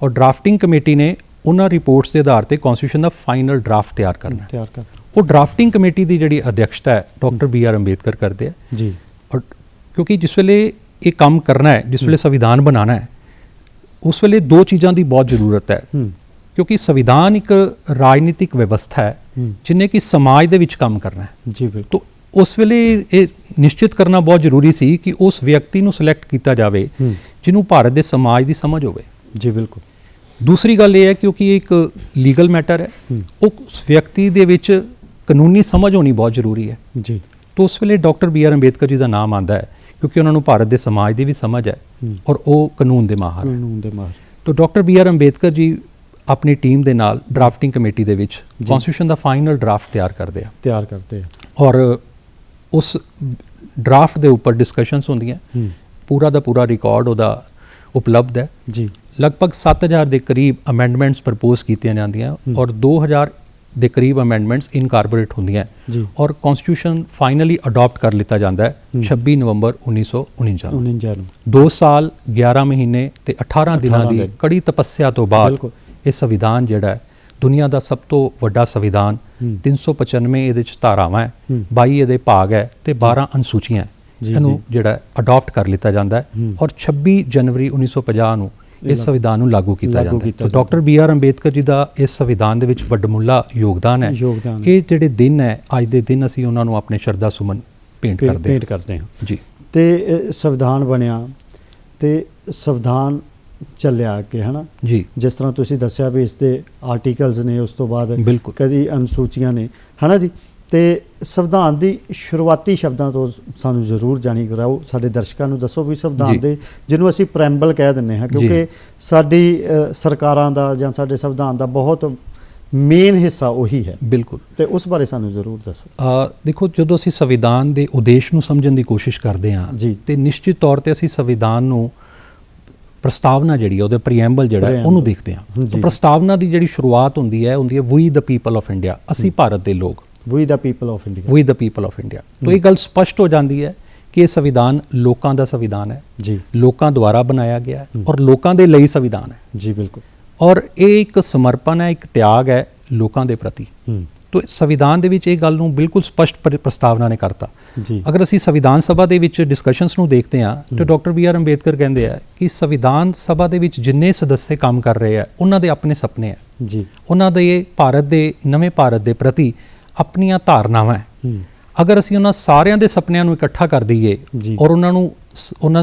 ਔਰ ਡਰਾਫਟਿੰਗ ਕਮੇਟੀ ਨੇ ਉਹਨਾਂ ਰਿਪੋਰਟਸ ਦੇ ਆਧਾਰ ਤੇ ਕਨਸਟੀਟਿਊਸ਼ਨ ਦਾ ਫਾਈਨਲ ਡਰਾਫਟ ਤਿਆਰ ਕਰਨਾ। ਤਿਆਰ ਕਰ ਉਹ ਡਰਾਫਟਿੰਗ ਕਮੇਟੀ ਦੀ ਜਿਹੜੀ ਅਧਿਕਸ਼ਤਾ ਹੈ ਡਾਕਟਰ ਬੀ ਆਰ ਅੰਬੇਦਕਰ ਕਰਦੇ ਆ ਜੀ। ਔਰ ਕਿਉਂਕਿ ਜਿਸ ਵੇਲੇ ਇਹ ਕੰਮ ਕਰਨਾ ਹੈ, ਜਿਸ ਵੇਲੇ ਸੰਵਿਧਾਨ ਬਣਾਉਣਾ ਹੈ, ਉਸ ਵੇਲੇ ਦੋ ਚੀਜ਼ਾਂ ਦੀ ਬਹੁਤ ਜ਼ਰੂਰਤ ਹੈ। ਕਿਉਂਕਿ ਸੰਵਿਧਾਨ ਇੱਕ ਰਾਜਨੀਤਿਕ ਵਿਵਸਥਾ ਹੈ ਜਿਹਨੇ ਕਿ ਸਮਾਜ ਦੇ ਵਿੱਚ ਕੰਮ ਕਰਨਾ ਹੈ ਜੀ। ਬਿਲਕੁਲ। ਤਾਂ ਉਸ ਵੇਲੇ ਇਹ ਨਿਸ਼ਚਿਤ ਕਰਨਾ ਬਹੁਤ ਜ਼ਰੂਰੀ ਸੀ ਕਿ ਉਸ ਵਿਅਕਤੀ ਨੂੰ ਸਿਲੈਕਟ ਕੀਤਾ ਜਾਵੇ ਜਿਹਨੂੰ ਭਾਰਤ ਦੇ ਸਮਾਜ ਦੀ ਸਮਝ ਹੋਵੇ। ਜੀ ਬਿਲਕੁਲ। ਦੂਸਰੀ ਗੱਲ ਇਹ ਹੈ ਕਿਉਂਕਿ ਇਹ ਇੱਕ ਲੀਗਲ ਮੈਟਰ ਹੈ, ਉਸ ਵਿਅਕਤੀ ਦੇ ਵਿੱਚ ਕਾਨੂੰਨੀ ਸਮਝ ਹੋਣੀ ਬਹੁਤ ਜ਼ਰੂਰੀ ਹੈ ਜੀ। ਤਾਂ ਉਸ ਵੇਲੇ doctor B R Ambedkar ji ਦਾ ਨਾਮ ਆਉਂਦਾ ਹੈ ਕਿਉਂਕਿ ਉਹਨਾਂ ਨੂੰ ਭਾਰਤ ਦੇ ਸਮਾਜ ਦੀ ਵੀ ਸਮਝ ਹੈ ਔਰ ਉਹ ਕਾਨੂੰਨ ਦੇ ਮਾਹਰ ਹੈ। ਕਾਨੂੰਨ ਦੇ ਮਾਹਰ। ਤਾਂ doctor B R Ambedkar ji ਆਪਣੀ ਟੀਮ ਦੇ ਨਾਲ ਡਰਾਫਟਿੰਗ ਕਮੇਟੀ ਦੇ ਵਿੱਚ ਕਨਸਟੀਟਿਊਸ਼ਨ ਦਾ ਫਾਈਨਲ ਡਰਾਫਟ ਤਿਆਰ ਕਰਦੇ ਆ ਔਰ ਉਸ ਡਰਾਫਟ ਦੇ ਉੱਪਰ ਡਿਸਕਸ਼ਨਸ ਹੁੰਦੀਆਂ। ਪੂਰਾ ਦਾ ਪੂਰਾ ਰਿਕਾਰਡ ਉਹਦਾ ਉਪਲਬਧ ਹੈ ਜੀ। ਲਗਭਗ 7000 ਦੇ ਕਰੀਬ ਅਮੈਂਡਮੈਂਟਸ ਪ੍ਰਪੋਜ਼ ਕੀਤੀਆਂ ਜਾਂਦੀਆਂ ਔਰ 2000 ਦੇ ਕਰੀਬ ਅਮੈਂਡਮੈਂਟਸ ਇਨਕਾਰਪੋਰੇਟ ਹੁੰਦੀਆਂ ਔਰ ਕਨਸਟੀਟਿਊਸ਼ਨ ਫਾਈਨਲੀ ਅਡਾਪਟ ਕਰ ਲਿੱਤਾ ਜਾਂਦਾ ਹੈ 26 ਨਵੰਬਰ 1949 ਨੂੰ। 2 ਸਾਲ 11 ਮਹੀਨੇ ਤੇ 18 ਦਿਨਾਂ ਦੀ ਕੜੀ ਤਪੱਸਿਆ ਤੋਂ ਬਾਅਦ ਇਹ ਸੰਵਿਧਾਨ ਜਿਹੜਾ ਹੈ ਦੁਨੀਆ ਦਾ ਸਭ ਤੋਂ ਵੱਡਾ ਸੰਵਿਧਾਨ 395 ਇਹਦੇ ਚ ਧਾਰਾਵਾਂ ਹੈ, 22 ਇਹਦੇ ਭਾਗ ਹੈ ਤੇ 12 ਅਨੁਸੂਚੀਆਂ ਇਹਨੂੰ ਜਿਹੜਾ ਅਡਾਪਟ ਕਰ ਲਿੱਤਾ ਜਾਂਦਾ ਹੈ ਔਰ 26 ਜਨਵਰੀ 1950 ਨੂੰ ਇਸ ਸੰਵਿਧਾਨ ਨੂੰ ਲਾਗੂ ਕੀਤਾ ਜਾਂਦਾ ਹੈ। Doctor B R Ambedkar ji ਦਾ ਇਸ ਸੰਵਿਧਾਨ ਦੇ ਵਿੱਚ ਵੱਡਮੁੱਲਾ ਯੋਗਦਾਨ ਹੈ। ਇਹ ਜਿਹੜੇ ਦਿਨ ਹੈ ਅੱਜ ਦੇ ਦਿਨ ਅਸੀਂ ਉਹਨਾਂ ਨੂੰ ਆਪਣੇ ਸ਼ਰਧਾ ਸੁਮਨ ਭੇਂਟ ਕਰਦੇ ਹਾਂ ਜੀ। ਤੇ ਸੰਵਿਧਾਨ ਬਣਿਆ ਤੇ ਸੰਵਿਧਾਨ ਚੱਲਿਆ ਅੱਗੇ, ਹੈ ਨਾ ਜੀ। ਜਿਸ ਤਰ੍ਹਾਂ ਤੁਸੀਂ ਦੱਸਿਆ ਵੀ ਇਸ ਦੇ ਆਰਟੀਕਲਸ ਨੇ, ਉਸ ਤੋਂ ਬਾਅਦ ਕਦੀ ਅਨੁਸੂਚੀਆਂ ਨੇ, ਹੈ ਨਾ ਜੀ। ਤੇ ਸੰਵਿਧਾਨ ਦੀ ਸ਼ੁਰੂਆਤੀ ਸ਼ਬਦਾਂ ਤੋਂ ਸਾਨੂੰ ਜ਼ਰੂਰ ਜਾਣੀ ਕਰਾਓ, ਸਾਡੇ ਦਰਸ਼ਕਾਂ ਨੂੰ ਦੱਸੋ ਵੀ ਸੰਵਿਧਾਨ ਦੇ ਜਿਹਨੂੰ ਅਸੀਂ ਪ੍ਰੈਂਬਲ ਕਹਿ ਦਿੰਦੇ ਹਾਂ ਕਿਉਂਕਿ ਸਾਡੀ ਸਰਕਾਰਾਂ ਦਾ ਜਾਂ ਸਾਡੇ ਸੰਵਿਧਾਨ ਦਾ ਬਹੁਤ ਮੇਨ ਹਿੱਸਾ ਉਹੀ ਹੈ। ਬਿਲਕੁਲ। ਤੇ ਉਸ ਬਾਰੇ ਸਾਨੂੰ ਜ਼ਰੂਰ ਦੱਸੋ। ਦੇਖੋ, ਜਦੋਂ ਅਸੀਂ ਸੰਵਿਧਾਨ ਦੇ ਉਦੇਸ਼ ਨੂੰ ਸਮਝਣ ਦੀ ਕੋਸ਼ਿਸ਼ ਕਰਦੇ ਹਾਂ ਤੇ ਨਿਸ਼ਚਿਤ ਤੌਰ ਤੇ ਅਸੀਂ ਸੰਵਿਧਾਨ ਨੂੰ ਪ੍ਰਸਤਾਵਨਾ ਜਿਹੜੀ ਹੈ ਉਹਦੇ ਪ੍ਰੀਐਂਬਲ ਜਿਹੜਾ ਉਹਨੂੰ ਦੇਖਦੇ ਹਾਂ। ਤਾਂ ਪ੍ਰਸਤਾਵਨਾ ਦੀ ਜਿਹੜੀ ਸ਼ੁਰੂਆਤ ਹੁੰਦੀ ਹੈ ਵੀ ਦ ਪੀਪਲ ਆਫ ਇੰਡੀਆ, ਅਸੀਂ ਭਾਰਤ ਦੇ ਲੋਕ, ਵੀ ਦ ਪੀਪਲ ਆਫ ਇੰਡੀਆ। ਤਾਂ ਇਹ ਗੱਲ ਸਪਸ਼ਟ ਹੋ ਜਾਂਦੀ ਹੈ ਕਿ ਇਹ ਸੰਵਿਧਾਨ ਲੋਕਾਂ ਦਾ ਸੰਵਿਧਾਨ ਹੈ ਜੀ, ਲੋਕਾਂ ਦੁਆਰਾ ਬਣਾਇਆ ਗਿਆ ਹੈ ਔਰ ਲੋਕਾਂ ਦੇ ਲਈ ਸੰਵਿਧਾਨ ਹੈ ਜੀ। ਬਿਲਕੁਲ। ਔਰ ਇਹ ਇੱਕ ਸਮਰਪਣ ਹੈ, ਇੱਕ ਤਿਆਗ ਹੈ ਲੋਕਾਂ ਦੇ ਪ੍ਰਤੀ। ਤਾਂ ਸੰਵਿਧਾਨ ਦੇ ਵਿੱਚ ਇਹ ਗੱਲ ਨੂੰ ਬਿਲਕੁਲ ਸਪਸ਼ਟ ਪ੍ਰਸਤਾਵਨਾ ਨੇ ਕਰਤਾ ਜੀ। ਅਗਰ ਅਸੀਂ ਸੰਵਿਧਾਨ ਸਭਾ ਦੇ ਵਿੱਚ ਡਿਸਕਸ਼ਨਸ ਨੂੰ ਦੇਖਦੇ ਹਾਂ ਤਾਂ ਡਾਕਟਰ ਬੀ ਆਰ ਅੰਬੇਦਕਰ ਕਹਿੰਦੇ ਆ ਕਿ ਸੰਵਿਧਾਨ ਸਭਾ ਦੇ ਵਿੱਚ ਜਿੰਨੇ ਸਦੱਸਿਆ ਕੰਮ ਕਰ ਰਹੇ ਆ ਉਹਨਾਂ ਦੇ ਆਪਣੇ ਸੁਪਨੇ ਆ ਜੀ, ਉਹਨਾਂ ਦੇ ਭਾਰਤ ਦੇ ਨਵੇਂ ਭਾਰਤ ਦੇ ਪ੍ਰਤੀ ਆਪਣੀਆਂ ਧਾਰਨਾਵਾਂ ਹੈ। ਅਗਰ ਅਸੀਂ ਉਹਨਾਂ ਸਾਰਿਆਂ ਦੇ ਸੁਪਨਿਆਂ ਨੂੰ ਇਕੱਠਾ ਕਰ ਦਈਏ ਔਰ ਉਹਨਾਂ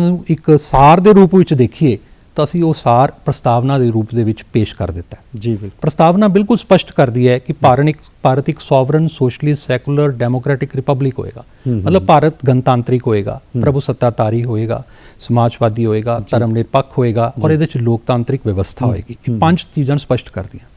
ਨੂੰ ਇੱਕ ਸਾਰ ਦੇ ਰੂਪ ਵਿੱਚ ਦੇਖੀਏ ਤਾਂ ਅਸੀਂ ਉਹ ਸਾਰ ਪ੍ਰਸਤਾਵਨਾ ਦੇ ਰੂਪ ਦੇ ਵਿੱਚ ਪੇਸ਼ ਕਰ ਦਿੱਤਾ ਜੀ। ਪ੍ਰਸਤਾਵਨਾ ਬਿਲਕੁਲ ਸਪਸ਼ਟ ਕਰਦੀ ਹੈ ਕਿ ਭਾਰਤ ਇੱਕ sovereign, socialist, secular, democratic republic ਹੋਏਗਾ। ਮਤਲਬ ਭਾਰਤ ਗਣਤਾਂਤਰਿਕ ਹੋਏਗਾ, ਪ੍ਰਭੂ ਸੱਤਾਧਾਰੀ ਹੋਏਗਾ, ਸਮਾਜਵਾਦੀ ਹੋਏਗਾ, ਧਰਮ ਨਿਰਪੱਖ ਹੋਏਗਾ ਔਰ ਇਹਦੇ 'ਚ ਲੋਕਤਾਂਤਰਿਕ ਵਿਵਸਥਾ ਹੋਏਗੀ। ਇਹ 5 ਚੀਜ਼ਾਂ ਸਪਸ਼ਟ ਕਰਦੀਆਂ।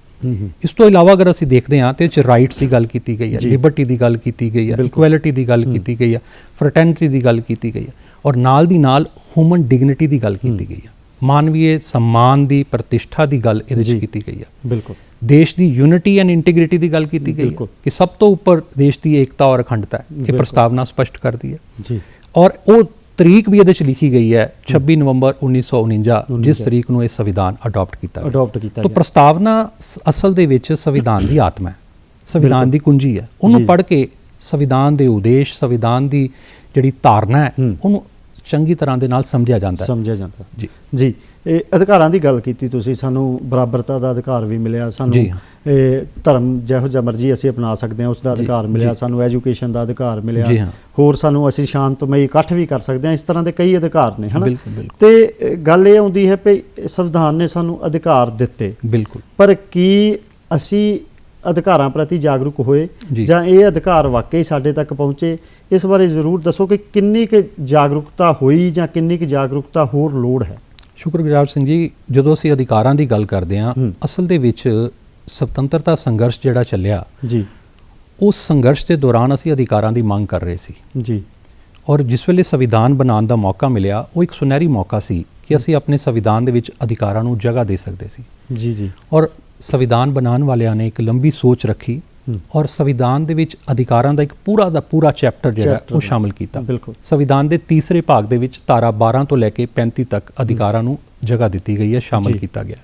ਇਸ ਤੋਂ ਇਲਾਵਾ ਅਗਰ ਅਸੀਂ ਦੇਖਦੇ ਹਾਂ ਤੇ ਇਹ 'ਚ ਰਾਈਟਸ ਦੀ ਗੱਲ ਕੀਤੀ ਗਈ ਹੈ, ਲਿਬਰਟੀ ਦੀ ਗੱਲ ਕੀਤੀ ਗਈ ਹੈ, ਇਕੁਐਲਿਟੀ ਦੀ ਗੱਲ ਕੀਤੀ ਗਈ ਹੈ, ਫਰਟਰਨਿਟੀ ਦੀ ਗੱਲ ਕੀਤੀ ਗਈ ਹੈ ਔਰ ਨਾਲ ਦੀ ਨਾਲ ਹਿਊਮਨ ਡਿਗਨਿਟੀ ਦੀ ਗੱਲ ਕੀਤੀ ਗਈ ਹੈ। ਮਾਨਵੀय सम्मान ਦੀ ਪ੍ਰਤਿਸ਼ਠਾ ਦੀ ਗੱਲ ਇਹਦੇ 'ਚ ਕੀਤੀ ਗਈ ਹੈ। ਬਿਲਕੁਲ। ਦੇਸ਼ ਦੀ ਯੂਨਿਟੀ ਐਂਡ ਇੰਟੀਗ੍ਰਿਟੀ ਦੀ ਗੱਲ ਕੀਤੀ ਗਈ ਹੈ ਕਿ ਸਭ ਤੋਂ ਉੱਪਰ ਦੇਸ਼ ਦੀ ਏਕਤਾ ਔਰ ਅਖੰਡਤਾ ਹੈ। ਇਹ ਪ੍ਰਸਤਾਵਨਾ ਸਪਸ਼ਟ ਕਰਦੀ ਹੈ ਜੀ। ਔਰ ਉਹ ਤਰੀਕ ਵੀ ਇਹਦੇ 'ਚ ਲਿਖੀ ਗਈ ਹੈ 26 ਨਵੰਬਰ 1949 ਜਿਸ ਤਰੀਕ ਨੂੰ ਇਹ ਸੰਵਿਧਾਨ ਅਡਾਪਟ ਕੀਤਾ ਗਿਆ। ਤਾਂ ਪ੍ਰਸਤਾਵਨਾ ਅਸਲ ਦੇ ਵਿੱਚ ਸੰਵਿਧਾਨ ਦੀ ਆਤਮਾ ਹੈ, ਸੰਵਿਧਾਨ ਦੀ ਕੁੰਜੀ ਹੈ। ਉਹਨੂੰ ਪੜ੍ਹ ਕੇ ਸੰਵਿਧਾਨ ਦੇ ਉਦੇਸ਼, ਸੰਵਿਧਾਨ ਦੀ ਜਿਹੜੀ ਧਾਰਨਾ ਹੈ ਉਹਨੂੰ ਚੰਗੀ ਤਰ੍ਹਾਂ ਦੇ ਨਾਲ ਸਮਝਿਆ ਜਾਂਦਾ ਜੀ। ਜੀ। ਇਹ ਅਧਿਕਾਰਾਂ ਦੀ ਗੱਲ ਕੀਤੀ ਤੁਸੀਂ, ਸਾਨੂੰ ਬਰਾਬਰਤਾ ਦਾ ਅਧਿਕਾਰ ਵੀ ਮਿਲਿਆ, ਸਾਨੂੰ ਇਹ ਧਰਮ ਜਿਹੋ ਜਿਹਾ ਮਰਜ਼ੀ ਅਸੀਂ ਅਪਣਾ ਸਕਦੇ ਹਾਂ ਉਸ ਦਾ ਅਧਿਕਾਰ ਮਿਲਿਆ, ਸਾਨੂੰ ਐਜੂਕੇਸ਼ਨ ਦਾ ਅਧਿਕਾਰ ਮਿਲਿਆ, ਹੋਰ ਸਾਨੂੰ ਅਸੀਂ ਸ਼ਾਂਤਮਈ ਇਕੱਠ ਵੀ ਕਰ ਸਕਦੇ ਹਾਂ। ਇਸ ਤਰ੍ਹਾਂ ਦੇ ਕਈ ਅਧਿਕਾਰ ਨੇ, ਹੈ ਨਾ। ਤੇ ਗੱਲ ਇਹ ਆਉਂਦੀ ਹੈ ਵੀ ਸੰਵਿਧਾਨ ਨੇ ਸਾਨੂੰ ਅਧਿਕਾਰ ਦਿੱਤੇ, ਬਿਲਕੁਲ, ਪਰ ਕੀ ਅਸੀਂ ਅਧਿਕਾਰਾਂ ਪ੍ਰਤੀ ਜਾਗਰੂਕ ਹੋਏ ਜਾਂ ਇਹ ਅਧਿਕਾਰ ਵਾਕਈ ਸਾਡੇ ਤੱਕ ਪਹੁੰਚੇ? ਇਸ ਬਾਰੇ ਜ਼ਰੂਰ ਦੱਸੋ ਕਿ ਕਿੰਨੀ ਕੁ ਜਾਗਰੂਕਤਾ ਹੋਈ ਜਾਂ ਕਿੰਨੀ ਕੁ ਜਾਗਰੂਕਤਾ ਹੋਰ ਲੋੜ ਹੈ। ਸ਼ੁਕਰਗੁਜ਼ਾਰ ਸਿੰਘ ਜੀ, ਜਦੋਂ ਅਸੀਂ ਅਧਿਕਾਰਾਂ ਦੀ ਗੱਲ ਕਰਦੇ ਹਾਂ, ਅਸਲ ਦੇ ਵਿੱਚ ਸੁਤੰਤਰਤਾ ਸੰਘਰਸ਼ ਜਿਹੜਾ ਚੱਲਿਆ ਜੀ, ਉਸ ਸੰਘਰਸ਼ ਦੇ ਦੌਰਾਨ ਅਸੀਂ ਅਧਿਕਾਰਾਂ ਦੀ ਮੰਗ ਕਰ ਰਹੇ ਸੀ ਜੀ। ਔਰ ਜਿਸ ਵੇਲੇ ਸੰਵਿਧਾਨ ਬਣਾਉਣ ਦਾ ਮੌਕਾ ਮਿਲਿਆ ਉਹ ਇੱਕ ਸੁਨਹਿਰੀ ਮੌਕਾ ਸੀ ਕਿ ਅਸੀਂ ਆਪਣੇ ਸੰਵਿਧਾਨ ਦੇ ਵਿੱਚ ਅਧਿਕਾਰਾਂ ਨੂੰ ਜਗ੍ਹਾ ਦੇ ਸਕਦੇ ਸੀ ਜੀ। ਔਰ ਸੰਵਿਧਾਨ ਬਣਾਉਣ ਵਾਲਿਆਂ ਨੇ ਇੱਕ ਲੰਬੀ ਸੋਚ ਰੱਖੀ ਔਰ ਸੰਵਿਧਾਨ ਦੇ ਵਿੱਚ ਅਧਿਕਾਰਾਂ ਦਾ ਇੱਕ ਪੂਰਾ ਚੈਪਟਰ ਜਿਹੜਾ ਉਹ ਸ਼ਾਮਲ ਕੀਤਾ। ਸੰਵਿਧਾਨ ਦੇ ਤੀਸਰੇ ਭਾਗ ਦੇ ਵਿੱਚ ਧਾਰਾ 12 ਤੋਂ ਲੈ ਕੇ 35 ਤੱਕ ਅਧਿਕਾਰਾਂ ਨੂੰ ਜਗ੍ਹਾ ਦਿੱਤੀ ਗਈ ਹੈ, ਸ਼ਾਮਲ ਕੀਤਾ ਗਿਆ।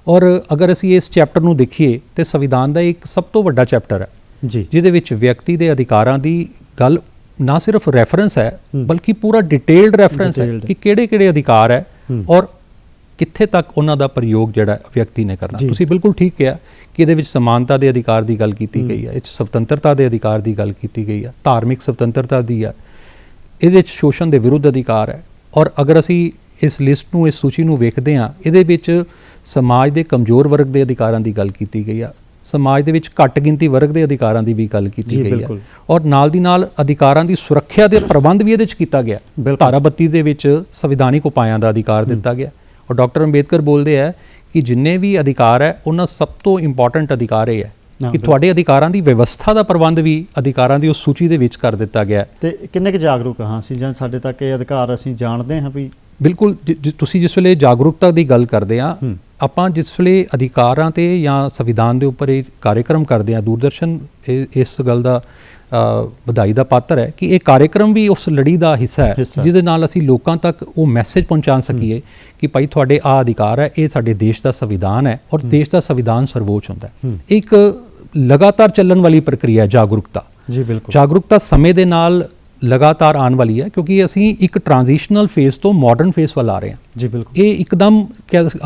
ਔਰ ਅਗਰ ਅਸੀਂ ਇਸ ਚੈਪਟਰ ਨੂੰ ਦੇਖੀਏ ਤੇ ਸੰਵਿਧਾਨ ਦਾ ਇੱਕ ਸਭ ਤੋਂ ਵੱਡਾ ਚੈਪਟਰ ਹੈ ਜੀ ਜਿਹਦੇ ਵਿੱਚ ਵਿਅਕਤੀ ਦੇ ਅਧਿਕਾਰਾਂ ਦੀ ਗੱਲ ਨਾ ਸਿਰਫ ਰੈਫਰੈਂਸ ਹੈ ਬਲਕਿ ਪੂਰਾ ਡਿਟੇਲਡ ਰੈਫਰੈਂਸ ਹੈ ਕਿ ਕਿਹੜੇ ਅਧਿਕਾਰ ਹੈ ਔਰ ਕਿੱਥੇ ਤੱਕ ਉਹਨਾਂ ਦਾ ਪ੍ਰਯੋਗ ਜਿਹੜਾ ਵਿਅਕਤੀ ਨੇ ਕਰਨਾ। ਤੁਸੀਂ ਬਿਲਕੁਲ ਠੀਕ ਕਿਹਾ ਕਿ ਇਹਦੇ ਵਿੱਚ ਸਮਾਨਤਾ ਦੇ ਅਧਿਕਾਰ ਦੀ ਗੱਲ ਕੀਤੀ ਗਈ ਹੈ, ਇਹ 'ਚ ਸੁਤੰਤਰਤਾ ਦੇ ਅਧਿਕਾਰ ਦੀ ਗੱਲ ਕੀਤੀ ਗਈ ਹੈ, ਧਾਰਮਿਕ ਸੁਤੰਤਰਤਾ ਦੀ ਹੈ, ਇਹਦੇ 'ਚ ਸ਼ੋਸ਼ਣ ਦੇ ਵਿਰੁੱਧ ਅਧਿਕਾਰ ਹੈ। ਔਰ ਅਗਰ ਅਸੀਂ ਇਸ ਲਿਸਟ ਨੂੰ, ਇਸ ਸੂਚੀ ਨੂੰ ਵੇਖਦੇ ਹਾਂ, ਇਹਦੇ ਵਿੱਚ ਸਮਾਜ ਦੇ ਕਮਜ਼ੋਰ ਵਰਗ ਦੇ ਅਧਿਕਾਰਾਂ ਦੀ ਗੱਲ ਕੀਤੀ ਗਈ ਆ, ਸਮਾਜ ਦੇ ਵਿੱਚ ਘੱਟ ਗਿਣਤੀ ਵਰਗ ਦੇ ਅਧਿਕਾਰਾਂ ਦੀ ਵੀ ਗੱਲ ਕੀਤੀ ਗਈ ਹੈ ਔਰ ਨਾਲ ਦੀ ਨਾਲ ਅਧਿਕਾਰਾਂ ਦੀ ਸੁਰੱਖਿਆ ਦੇ ਪ੍ਰਬੰਧ ਵੀ ਇਹਦੇ 'ਚ ਕੀਤਾ ਗਿਆ। ਧਾਰਾ 32 ਦੇ ਵਿੱਚ ਸੰਵਿਧਾਨਿਕ ਉਪਾਇਆਂ ਦਾ ਅਧਿਕਾਰ ਦਿੱਤਾ ਗਿਆ ਔਰ ਡਾਕਟਰ ਅੰਬੇਦਕਰ ਬੋਲਦੇ ਹੈ ਕਿ ਜਿੰਨੇ ਵੀ ਅਧਿਕਾਰ ਹੈ ਉਹਨਾਂ ਸਭ ਤੋਂ ਇੰਪੋਰਟੈਂਟ ਅਧਿਕਾਰ ਇਹ ਹੈ ਕਿ ਤੁਹਾਡੇ ਅਧਿਕਾਰਾਂ ਦੀ ਵਿਵਸਥਾ ਦਾ ਪ੍ਰਬੰਧ ਵੀ ਅਧਿਕਾਰਾਂ ਦੀ ਉਸ ਸੂਚੀ ਦੇ ਵਿੱਚ ਕਰ ਦਿੱਤਾ ਗਿਆ। ਤੇ ਕਿੰਨੇ ਕੁ ਜਾਗਰੂਕ ਹਾਂ ਅਸੀਂ ਜਾਂ ਸਾਡੇ ਤੱਕ ਇਹ ਅਧਿਕਾਰ ਅਸੀਂ ਜਾਣਦੇ ਹਾਂ ਵੀ? ਬਿਲਕੁਲ, ਤੁਸੀਂ ਜਿਸ ਵੇਲੇ ਜਾਗਰੂਕਤਾ ਦੀ ਗੱਲ ਕਰਦੇ ਆ, ਆਪਾਂ ਜਿਸ ਵੇਲੇ ਅਧਿਕਾਰਾਂ ਤੇ ਜਾਂ ਸੰਵਿਧਾਨ ਦੇ ਉੱਪਰ ਇਹ ਕਾਰਜਕ੍ਰਮ ਕਰਦੇ ਆ, ਦੂਰਦਰਸ਼ਨ ਇਸ ਗੱਲ ਦਾ ਵਧਾਈ ਦਾ ਪਾਤਰ ਹੈ ਕਿ ਇਹ ਕਾਰਜਕ੍ਰਮ ਵੀ ਉਸ ਲੜੀ ਦਾ ਹਿੱਸਾ ਹੈ ਜਿਹਦੇ ਨਾਲ ਅਸੀਂ ਲੋਕਾਂ ਤੱਕ ਉਹ ਮੈਸੇਜ ਪਹੁੰਚਾ ਸਕੀਏ ਕਿ ਭਾਈ ਤੁਹਾਡੇ ਆ ਅਧਿਕਾਰ ਹੈ, ਇਹ ਸਾਡੇ ਦੇਸ਼ ਦਾ ਸੰਵਿਧਾਨ ਹੈ ਔਰ ਦੇਸ਼ ਦਾ ਸੰਵਿਧਾਨ ਸਰਵੋੱਚ ਹੁੰਦਾ ਹੈ। ਇੱਕ ਲਗਾਤਾਰ ਚੱਲਣ ਵਾਲੀ ਪ੍ਰਕਿਰਿਆ ਜਾਗਰੂਕਤਾ। ਜੀ ਬਿਲਕੁਲ, ਜਾਗਰੂਕਤਾ ਸਮੇਂ ਦੇ ਨਾਲ ਲਗਾਤਾਰ ਆਉਣ ਵਾਲੀ ਹੈ ਕਿਉਂਕਿ ਅਸੀਂ ਇੱਕ ਟ੍ਰਾਂਜੀਸ਼ਨਲ ਫੇਜ਼ ਤੋਂ ਮਾਡਰਨ ਫੇਜ਼ ਵੱਲ ਆ ਰਹੇ ਹਾਂ। ਜੀ ਬਿਲਕੁਲ, ਇਹ ਇੱਕਦਮ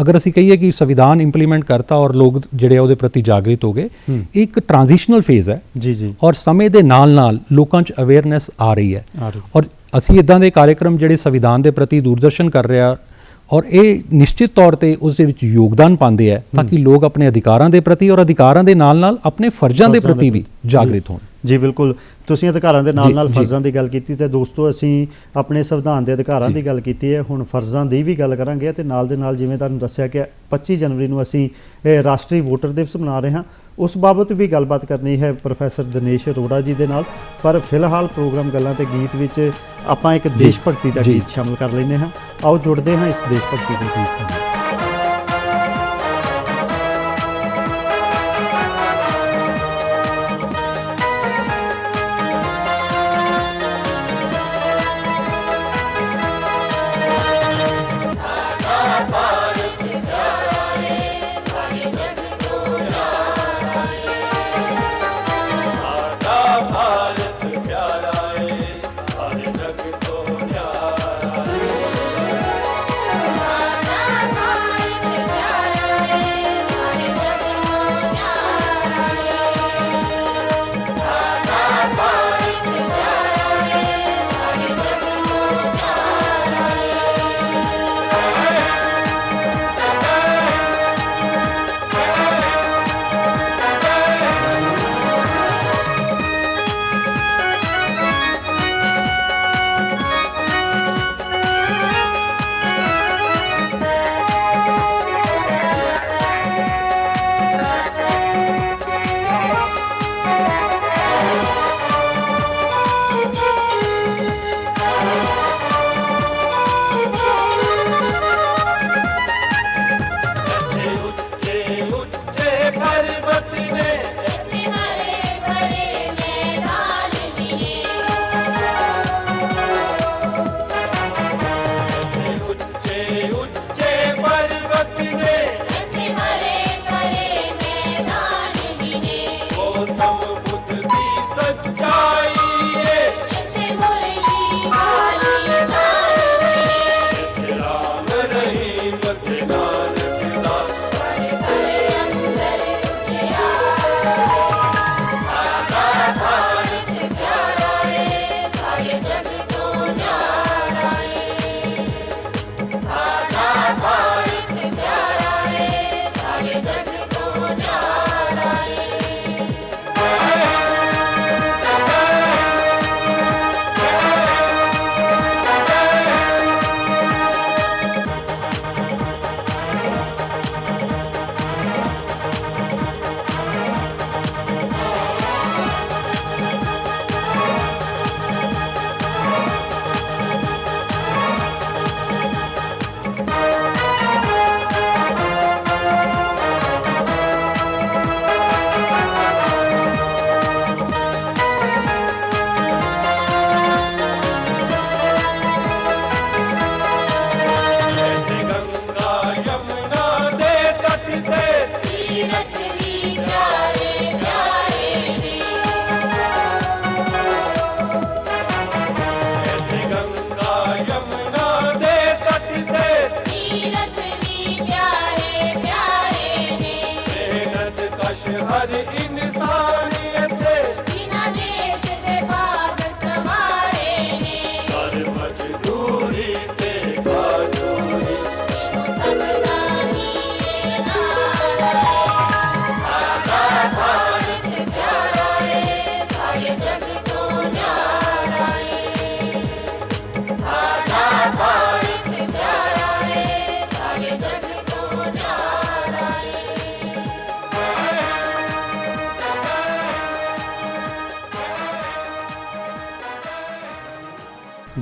ਅਗਰ ਅਸੀਂ ਕਹੀਏ ਕਿ ਸੰਵਿਧਾਨ ਇੰਪਲੀਮੈਂਟ ਕਰਤਾ ਔਰ ਲੋਕ ਜਿਹੜੇ ਉਹਦੇ ਪ੍ਰਤੀ ਜਾਗਰਿਤ ਹੋ ਗਏ, ਇਹ ਇੱਕ ਟ੍ਰਾਂਜੀਸ਼ਨਲ ਫੇਜ਼ ਹੈ। ਜੀ ਜੀ, ਔਰ ਸਮੇਂ ਦੇ ਨਾਲ ਨਾਲ ਲੋਕਾਂ 'ਚ ਅਵੇਅਰਨੈਸ ਆ ਰਹੀ ਹੈ ਔਰ ਅਸੀਂ ਇੱਦਾਂ ਦੇ ਕਾਰਜਕ੍ਰਮ ਜਿਹੜੇ ਸੰਵਿਧਾਨ ਦੇ ਪ੍ਰਤੀ ਦੂਰਦਰਸ਼ਨ ਕਰ ਰਿਹਾ ਔਰ ਇਹ ਨਿਸ਼ਚਿਤ ਤੌਰ ਤੇ ਉਸ ਦੇ ਵਿੱਚ ਯੋਗਦਾਨ ਪਾਉਂਦੇ ਹੈ ਤਾਂ ਕਿ ਲੋਕ ਆਪਣੇ ਅਧਿਕਾਰਾਂ ਦੇ ਪ੍ਰਤੀ ਔਰ ਅਧਿਕਾਰਾਂ ਦੇ ਨਾਲ ਨਾਲ ਆਪਣੇ ਫਰਜ਼ਾਂ ਦੇ ਪ੍ਰਤੀ ਵੀ ਜਾਗਰਿਤ ਹੋਣ। ਜੀ ਬਿਲਕੁਲ, ਤੁਸੀਂ ਅਧਿਕਾਰਾਂ ਦੇ ਨਾਲ ਨਾਲ ਫਰਜ਼ਾਂ ਦੀ ਗੱਲ ਕੀਤੀ ਤੇ ਦੋਸਤੋ ਅਸੀਂ ਆਪਣੇ ਸੰਵਿਧਾਨ ਦੇ ਅਧਿਕਾਰਾਂ ਦੀ ਗੱਲ ਕੀਤੀ ਹੈ, ਹੁਣ ਫਰਜ਼ਾਂ ਦੀ ਵੀ ਗੱਲ ਕਰਾਂਗੇ ਤੇ ਨਾਲ ਦੇ ਨਾਲ ਜਿਵੇਂ ਤੁਹਾਨੂੰ ਦੱਸਿਆ ਕਿ 25 ਜਨਵਰੀ ਨੂੰ ਅਸੀਂ ਰਾਸ਼ਟਰੀ ਵੋਟਰ ਦਿਵਸ ਮਨਾ ਰਹੇ ਹਾਂ, ਉਸ ਬਾਬਤ ਵੀ ਗੱਲਬਾਤ ਕਰਨੀ ਹੈ ਪ੍ਰੋਫੈਸਰ ਦਿਨੇਸ਼ ਅਰੋੜਾ ਜੀ ਦੇ ਨਾਲ। ਪਰ ਫਿਲਹਾਲ ਪ੍ਰੋਗਰਾਮ ਗੱਲਾਂ ਤੇ ਗੀਤ ਵਿੱਚ ਆਪਾਂ ਇੱਕ ਦੇਸ਼ ਭਗਤੀ ਦਾ ਗੀਤ ਸ਼ਾਮਲ ਕਰ ਲੈਂਦੇ ਹਾਂ। ਆਓ ਜੁੜਦੇ ਹਾਂ ਇਸ ਦੇਸ਼ ਭਗਤੀ ਦੇ ਗੀਤ ਨਾਲ। Bye.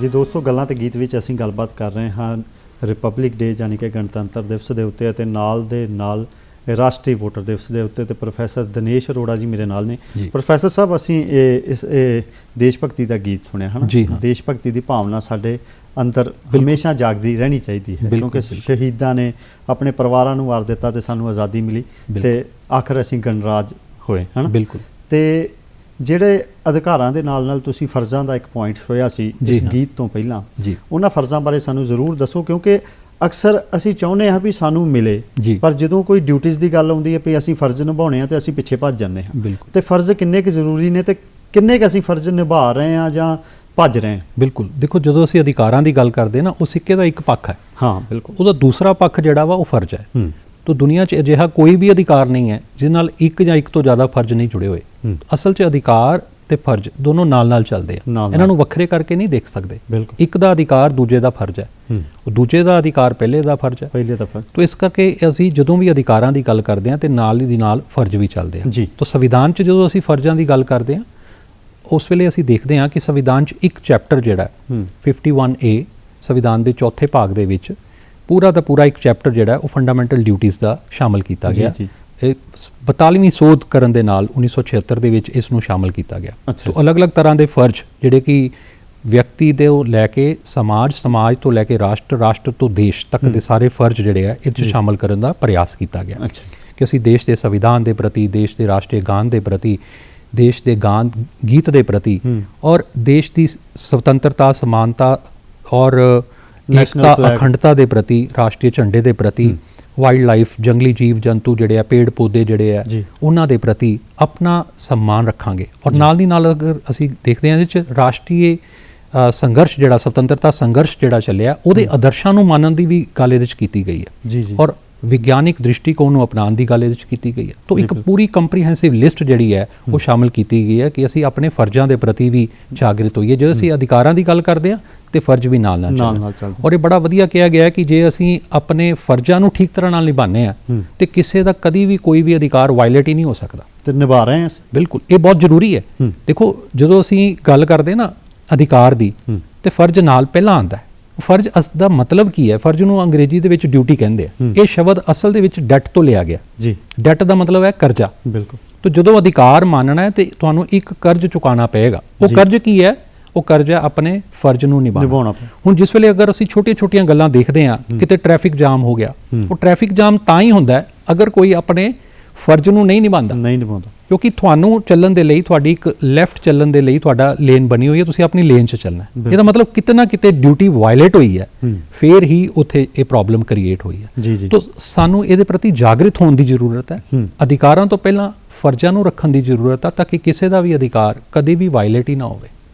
ਜੀ ਦੋਸਤੋ, ਗੱਲਾਂ ਤੇ ਗੀਤ ਵਿੱਚ ਅਸੀਂ ਗੱਲਬਾਤ ਕਰ ਰਹੇ ਹਾਂ ਰਿਪਬਲਿਕ ਡੇ ਯਾਨੀ ਕਿ ਗਣਤੰਤਰ ਦਿਵਸ ਦੇ ਉੱਤੇ ਅਤੇ ਨਾਲ ਦੇ ਨਾਲ ਰਾਸ਼ਟਰੀ ਵੋਟਰ ਦਿਵਸ ਦੇ ਉੱਤੇ। ਤੇ ਪ੍ਰੋਫੈਸਰ ਦਿਨੇਸ਼ ਅਰੋੜਾ ਜੀ ਮੇਰੇ ਨਾਲ ਨੇ। ਪ੍ਰੋਫੈਸਰ ਸਾਹਿਬ, ਅਸੀਂ ਇਹ ਦੇਸ਼ ਭਗਤੀ ਦਾ ਗੀਤ ਸੁਣਿਆ ਹੈ ਨਾ। ਦੇਸ਼ ਭਗਤੀ ਦੀ ਭਾਵਨਾ ਸਾਡੇ ਅੰਦਰ ਹਮੇਸ਼ਾ ਜਾਗਦੀ ਰਹਿਣੀ ਚਾਹੀਦੀ ਹੈ, ਕਿਉਂਕਿ ਸ਼ਹੀਦਾਂ ਨੇ ਆਪਣੇ ਪਰਿਵਾਰਾਂ ਨੂੰ ਵਾਰ ਦਿੱਤਾ ਤੇ ਸਾਨੂੰ ਆਜ਼ਾਦੀ ਮਿਲੀ ਤੇ ਆਖਰ ਅਸੀਂ ਗਣਰਾਜ ਹੋਏ, ਹੈ ਨਾ। ਬਿਲਕੁਲ। ਤੇ ਜਿਹੜੇ ਅਧਿਕਾਰਾਂ ਦੇ ਨਾਲ ਤੁਸੀਂ ਫਰਜ਼ਾਂ ਦਾ ਇੱਕ ਪੁਆਇੰਟ ਛੋਇਆ ਸੀ ਇਸ ਗੀਤ ਤੋਂ ਪਹਿਲਾਂ, ਉਹਨਾਂ ਫਰਜ਼ਾਂ ਬਾਰੇ ਸਾਨੂੰ ਜ਼ਰੂਰ ਦੱਸੋ, ਕਿਉਂਕਿ ਅਕਸਰ ਅਸੀਂ ਚਾਹੁੰਦੇ ਹਾਂ ਵੀ ਸਾਨੂੰ ਮਿਲੇ, ਪਰ ਜਦੋਂ ਕੋਈ ਡਿਊਟੀਜ਼ ਦੀ ਗੱਲ ਆਉਂਦੀ ਹੈ ਵੀ ਅਸੀਂ ਫਰਜ਼ ਨਿਭਾਉਣੇ ਆ ਤੇ ਅਸੀਂ ਪਿੱਛੇ ਭੱਜ ਜਾਂਦੇ ਹਾਂ। ਤੇ ਫਰਜ਼ ਕਿੰਨੇ ਕੁ ਜ਼ਰੂਰੀ ਨੇ ਤੇ ਕਿੰਨੇ ਕੁ ਅਸੀਂ ਫਰਜ਼ ਨਿਭਾ ਰਹੇ ਹਾਂ ਜਾਂ ਭੱਜ ਰਹੇ ਹਾਂ? ਬਿਲਕੁਲ। ਦੇਖੋ, ਜਦੋਂ ਅਸੀਂ ਅਧਿਕਾਰਾਂ ਦੀ ਗੱਲ ਕਰਦੇ ਨਾ, ਉਹ ਸਿੱਕੇ ਦਾ ਇੱਕ ਪੱਖ ਹੈ। ਹਾਂ, ਬਿਲਕੁਲ। ਉਹਦਾ ਦੂਸਰਾ ਪੱਖ ਜਿਹੜਾ ਵਾ ਉਹ ਫਰਜ਼ ਹੈ। ਤਾਂ ਦੁਨੀਆ 'ਚ ਅਜਿਹਾ ਕੋਈ ਵੀ ਅਧਿਕਾਰ ਨਹੀਂ ਹੈ ਜਿਹਦੇ ਨਾਲ ਇੱਕ ਜਾਂ ਇੱਕ ਤੋਂ ਜ਼ਿਆਦਾ ਫਰਜ਼ ਨਹੀਂ ਜੁੜੇ ਹੋਏ। ਅਸਲ 'ਚ ਅਧਿਕਾਰ ਤੇ ਫਰਜ਼ ਦੋਨੋਂ ਨਾਲ ਚੱਲਦੇ ਆ, ਇਹਨਾਂ ਨੂੰ ਵੱਖਰੇ ਕਰਕੇ ਨਹੀਂ ਦੇਖ ਸਕਦੇ। ਇੱਕ ਦਾ ਅਧਿਕਾਰ ਦੂਜੇ ਦਾ ਫਰਜ਼ ਹੈ, ਉਹ ਦੂਜੇ ਦਾ ਅਧਿਕਾਰ ਪਹਿਲੇ ਦਾ ਫਰਜ਼ ਹੈ। ਤਾਂ ਇਸ ਕਰਕੇ ਅਸੀਂ ਜਦੋਂ ਵੀ ਅਧਿਕਾਰਾਂ ਦੀ ਗੱਲ ਕਰਦੇ ਹਾਂ ਤੇ ਨਾਲ ਦੀ ਨਾਲ ਫਰਜ਼ ਵੀ ਚੱਲਦੇ ਆ। ਤਾਂ ਸੰਵਿਧਾਨ 'ਚ ਜਦੋਂ ਅਸੀਂ ਫਰਜ਼ਾਂ ਦੀ ਗੱਲ ਕਰਦੇ ਹਾਂ, ਉਸ ਵੇਲੇ ਅਸੀਂ ਦੇਖਦੇ ਹਾਂ ਕਿ ਸੰਵਿਧਾਨ 'ਚ ਇੱਕ ਚੈਪਟਰ ਜਿਹੜਾ 51A ਸੰਵਿਧਾਨ ਦੇ ਚੌਥੇ ਭਾਗ ਦੇ ਵਿੱਚ ਪੂਰਾ ਦਾ ਪੂਰਾ ਇੱਕ ਚੈਪਟਰ ਜਿਹੜਾ ਉਹ ਫੰਡਾਮੈਂਟਲ ਡਿਊਟੀਜ਼ ਦਾ ਸ਼ਾਮਲ ਕੀਤਾ ਗਿਆ। ਇਹ 42ਵੀਂ ਸੋਧ ਕਰਨ ਦੇ ਨਾਲ 1976 ਦੇ ਵਿੱਚ ਇਸ ਨੂੰ ਸ਼ਾਮਲ ਕੀਤਾ ਗਿਆ। ਤਾਂ ਅਲੱਗ-ਅਲੱਗ ਤਰ੍ਹਾਂ ਦੇ ਫਰਜ਼ ਜਿਹੜੇ ਕਿ ਵਿਅਕਤੀ ਦੇ ਲੈ ਕੇ ਸਮਾਜ ਤੋਂ ਲੈ ਕੇ ਰਾਸ਼ਟਰ ਤੋਂ ਦੇਸ਼ ਤੱਕ ਦੇ ਸਾਰੇ ਫਰਜ਼ ਜਿਹੜੇ ਆ ਇਹ 'ਚ ਸ਼ਾਮਲ ਕਰਨ ਦਾ ਪ੍ਰਯਾਸ ਕੀਤਾ ਗਿਆ ਕਿ ਅਸੀਂ ਦੇਸ਼ ਦੇ ਸੰਵਿਧਾਨ ਦੇ ਪ੍ਰਤੀ, ਦੇਸ਼ ਦੇ ਰਾਸ਼ਟਰੀ ਗਾਨ ਦੇ ਪ੍ਰਤੀ, ਦੇਸ਼ ਦੇ ਗੀਤ ਦੇ ਪ੍ਰਤੀ ਔਰ ਦੇਸ਼ ਦੀ ਸੁਤੰਤਰਤਾ, ਸਮਾਨਤਾ ਔਰ ਏਕਤਾ, ਅਖੰਡਤਾ ਦੇ ਪ੍ਰਤੀ, ਰਾਸ਼ਟਰੀ ਝੰਡੇ ਦੇ ਪ੍ਰਤੀ, ਵਾਈਲਡ ਲਾਈਫ, ਜੰਗਲੀ ਜੀਵ ਜੰਤੂ ਜਿਹੜੇ ਆ, ਪੇੜ ਪੌਦੇ ਜਿਹੜੇ ਆ, ਉਹਨਾਂ ਦੇ ਪ੍ਰਤੀ ਆਪਣਾ ਸਨਮਾਨ ਰੱਖਾਂਗੇ। ਔਰ ਨਾਲ ਦੀ ਨਾਲ ਅਗਰ ਅਸੀਂ ਦੇਖਦੇ ਹਾਂ ਇਹਦੇ 'ਚ ਰਾਸ਼ਟਰੀ ਸੰਘਰਸ਼ ਜਿਹੜਾ ਸੁਤੰਤਰਤਾ ਸੰਘਰਸ਼ ਜਿਹੜਾ ਚੱਲਿਆ, ਉਹਦੇ ਆਦਰਸ਼ਾਂ ਨੂੰ ਮੰਨਣ ਦੀ ਵੀ ਗੱਲ ਇਹਦੇ 'ਚ ਕੀਤੀ ਗਈ ਹੈ ਔਰ ਵਿਗਿਆਨਿਕ ਦ੍ਰਿਸ਼ਟੀਕੋਣ ਨੂੰ ਅਪਣਾਉਣ ਦੀ ਗੱਲ ਇਹਦੇ 'ਚ ਕੀਤੀ ਗਈ ਹੈ। ਤਾਂ ਇੱਕ ਪੂਰੀ ਕੰਪਰੀਹੈਂਸਿਵ ਲਿਸਟ ਜਿਹੜੀ ਹੈ ਉਹ ਸ਼ਾਮਲ ਕੀਤੀ ਗਈ ਹੈ ਕਿ ਅਸੀਂ ਆਪਣੇ ਫਰਜ਼ਾਂ ਦੇ ਪ੍ਰਤੀ ਵੀ ਜਾਗਰਿਤ ਹੋਈਏ। ਜਦੋਂ ਅਸੀਂ ਅਧਿਕਾਰਾਂ ਦੀ ਗੱਲ ਕਰਦੇ ਹਾਂ ਤੇ ਫਰਜ਼ ਵੀ ਨਾਲ ਚੱਲਦੇ। ਔਰ ਇਹ ਬੜਾ ਵਧੀਆ ਕਿਹਾ ਗਿਆ ਕਿ ਜੇ ਅਸੀਂ ਆਪਣੇ ਫਰਜ਼ਾਂ ਨੂੰ ਠੀਕ ਤਰ੍ਹਾਂ ਨਾਲ ਨਿਭਾਉਂਦੇ ਹਾਂ ਤੇ ਕਿਸੇ ਦਾ ਕਦੀ ਵੀ ਕੋਈ ਵੀ ਅਧਿਕਾਰ ਵਾਇਲੇਟ ਹੀ ਨਹੀਂ ਹੋ ਸਕਦਾ। ਤੇ ਨਿਭਾ ਰਹੇ ਹਾਂ ਅਸੀਂ। ਬਿਲਕੁਲ, ਇਹ ਬਹੁਤ ਜ਼ਰੂਰੀ ਹੈ। ਦੇਖੋ, ਜਦੋਂ ਅਸੀਂ ਗੱਲ ਕਰਦੇ ਨਾ ਅਧਿਕਾਰ ਦੀ ਤੇ ਫਰਜ਼ ਨਾਲ ਪਹਿਲਾਂ ਆਉਂਦਾ ਹੈ। ਫਰਜ਼ ਦਾ ਮਤਲਬ ਕੀ ਹੈ? ਫਰਜ਼ ਨੂੰ ਅੰਗਰੇਜ਼ੀ ਦੇ ਵਿੱਚ ਡਿਊਟੀ ਕਹਿੰਦੇ ਆ। ਇਹ ਸ਼ਬਦ ਅਸਲ ਦੇ ਵਿੱਚ ਡੈਟ ਤੋਂ ਲਿਆ ਗਿਆ। ਡੈਟ ਦਾ ਮਤਲਬ ਹੈ ਕਰਜ਼ਾ। ਬਿਲਕੁਲ। ਤਾਂ ਜਦੋਂ ਅਧਿਕਾਰ ਮਾਨਣਾ ਹੈ ਤੇ ਤੁਹਾਨੂੰ ਇੱਕ ਕਰਜ਼ ਚੁਕਾਉਣਾ ਪਏਗਾ। ਉਹ ਕਰਜ਼ ਕੀ ਹੈ? ਉਹ ਕਰਜ਼ਾ ਆਪਣੇ ਫਰਜ਼ ਨੂੰ ਨਿਭਾਉਣਾ। ਹੁਣ ਜਿਸ ਵੇਲੇ ਅਗਰ ਅਸੀਂ ਛੋਟੀਆਂ ਗੱਲਾਂ ਦੇਖਦੇ ਹਾਂ, ਕਿਤੇ ਟ੍ਰੈਫਿਕ ਜਾਮ ਹੋ ਗਿਆ, ਉਹ ਟ੍ਰੈਫਿਕ ਜਾਮ ਤਾਂ ਹੀ ਹੁੰਦਾ ਅਗਰ ਕੋਈ ਆਪਣੇ ਫਰਜ਼ ਨੂੰ ਨਹੀਂ ਨਿਭਾਉਂਦਾ। ਕਿਉਂਕਿ ਤੁਹਾਨੂੰ ਚੱਲਣ ਦੇ ਲਈ, ਤੁਹਾਡੀ ਇੱਕ ਲੈਫਟ ਚੱਲਣ ਦੇ ਲਈ ਤੁਹਾਡਾ ਲੇਨ ਬਣੀ ਹੋਈ ਹੈ, ਤੁਸੀਂ ਆਪਣੀ ਲੇਨ 'ਚ ਚੱਲਣਾ। ਇਹਦਾ ਮਤਲਬ ਕਿਤੇ ਨਾ ਕਿਤੇ ਡਿਊਟੀ ਵਾਇਲੇਟ ਹੋਈ ਹੈ, ਫੇਰ ਹੀ ਉੱਥੇ ਇਹ ਪ੍ਰੋਬਲਮ ਕ੍ਰੀਏਟ ਹੋਈ ਹੈ। ਤਾਂ ਸਾਨੂੰ ਇਹਦੇ ਪ੍ਰਤੀ ਜਾਗਰਿਤ ਹੋਣ ਦੀ ਜ਼ਰੂਰਤ ਹੈ। ਅਧਿਕਾਰਾਂ ਤੋਂ ਪਹਿਲਾਂ ਫਰਜ਼ਾਂ ਨੂੰ ਰੱਖਣ ਦੀ ਜ਼ਰੂਰਤ ਹੈ ਤਾਂ ਕਿ ਕਿਸੇ ਦਾ ਵੀ ਅਧਿਕਾਰ ਕਦੇ ਵੀ ਵਾਇਲੇਟ ਹੀ ਨਾ ਹੋਵੇ।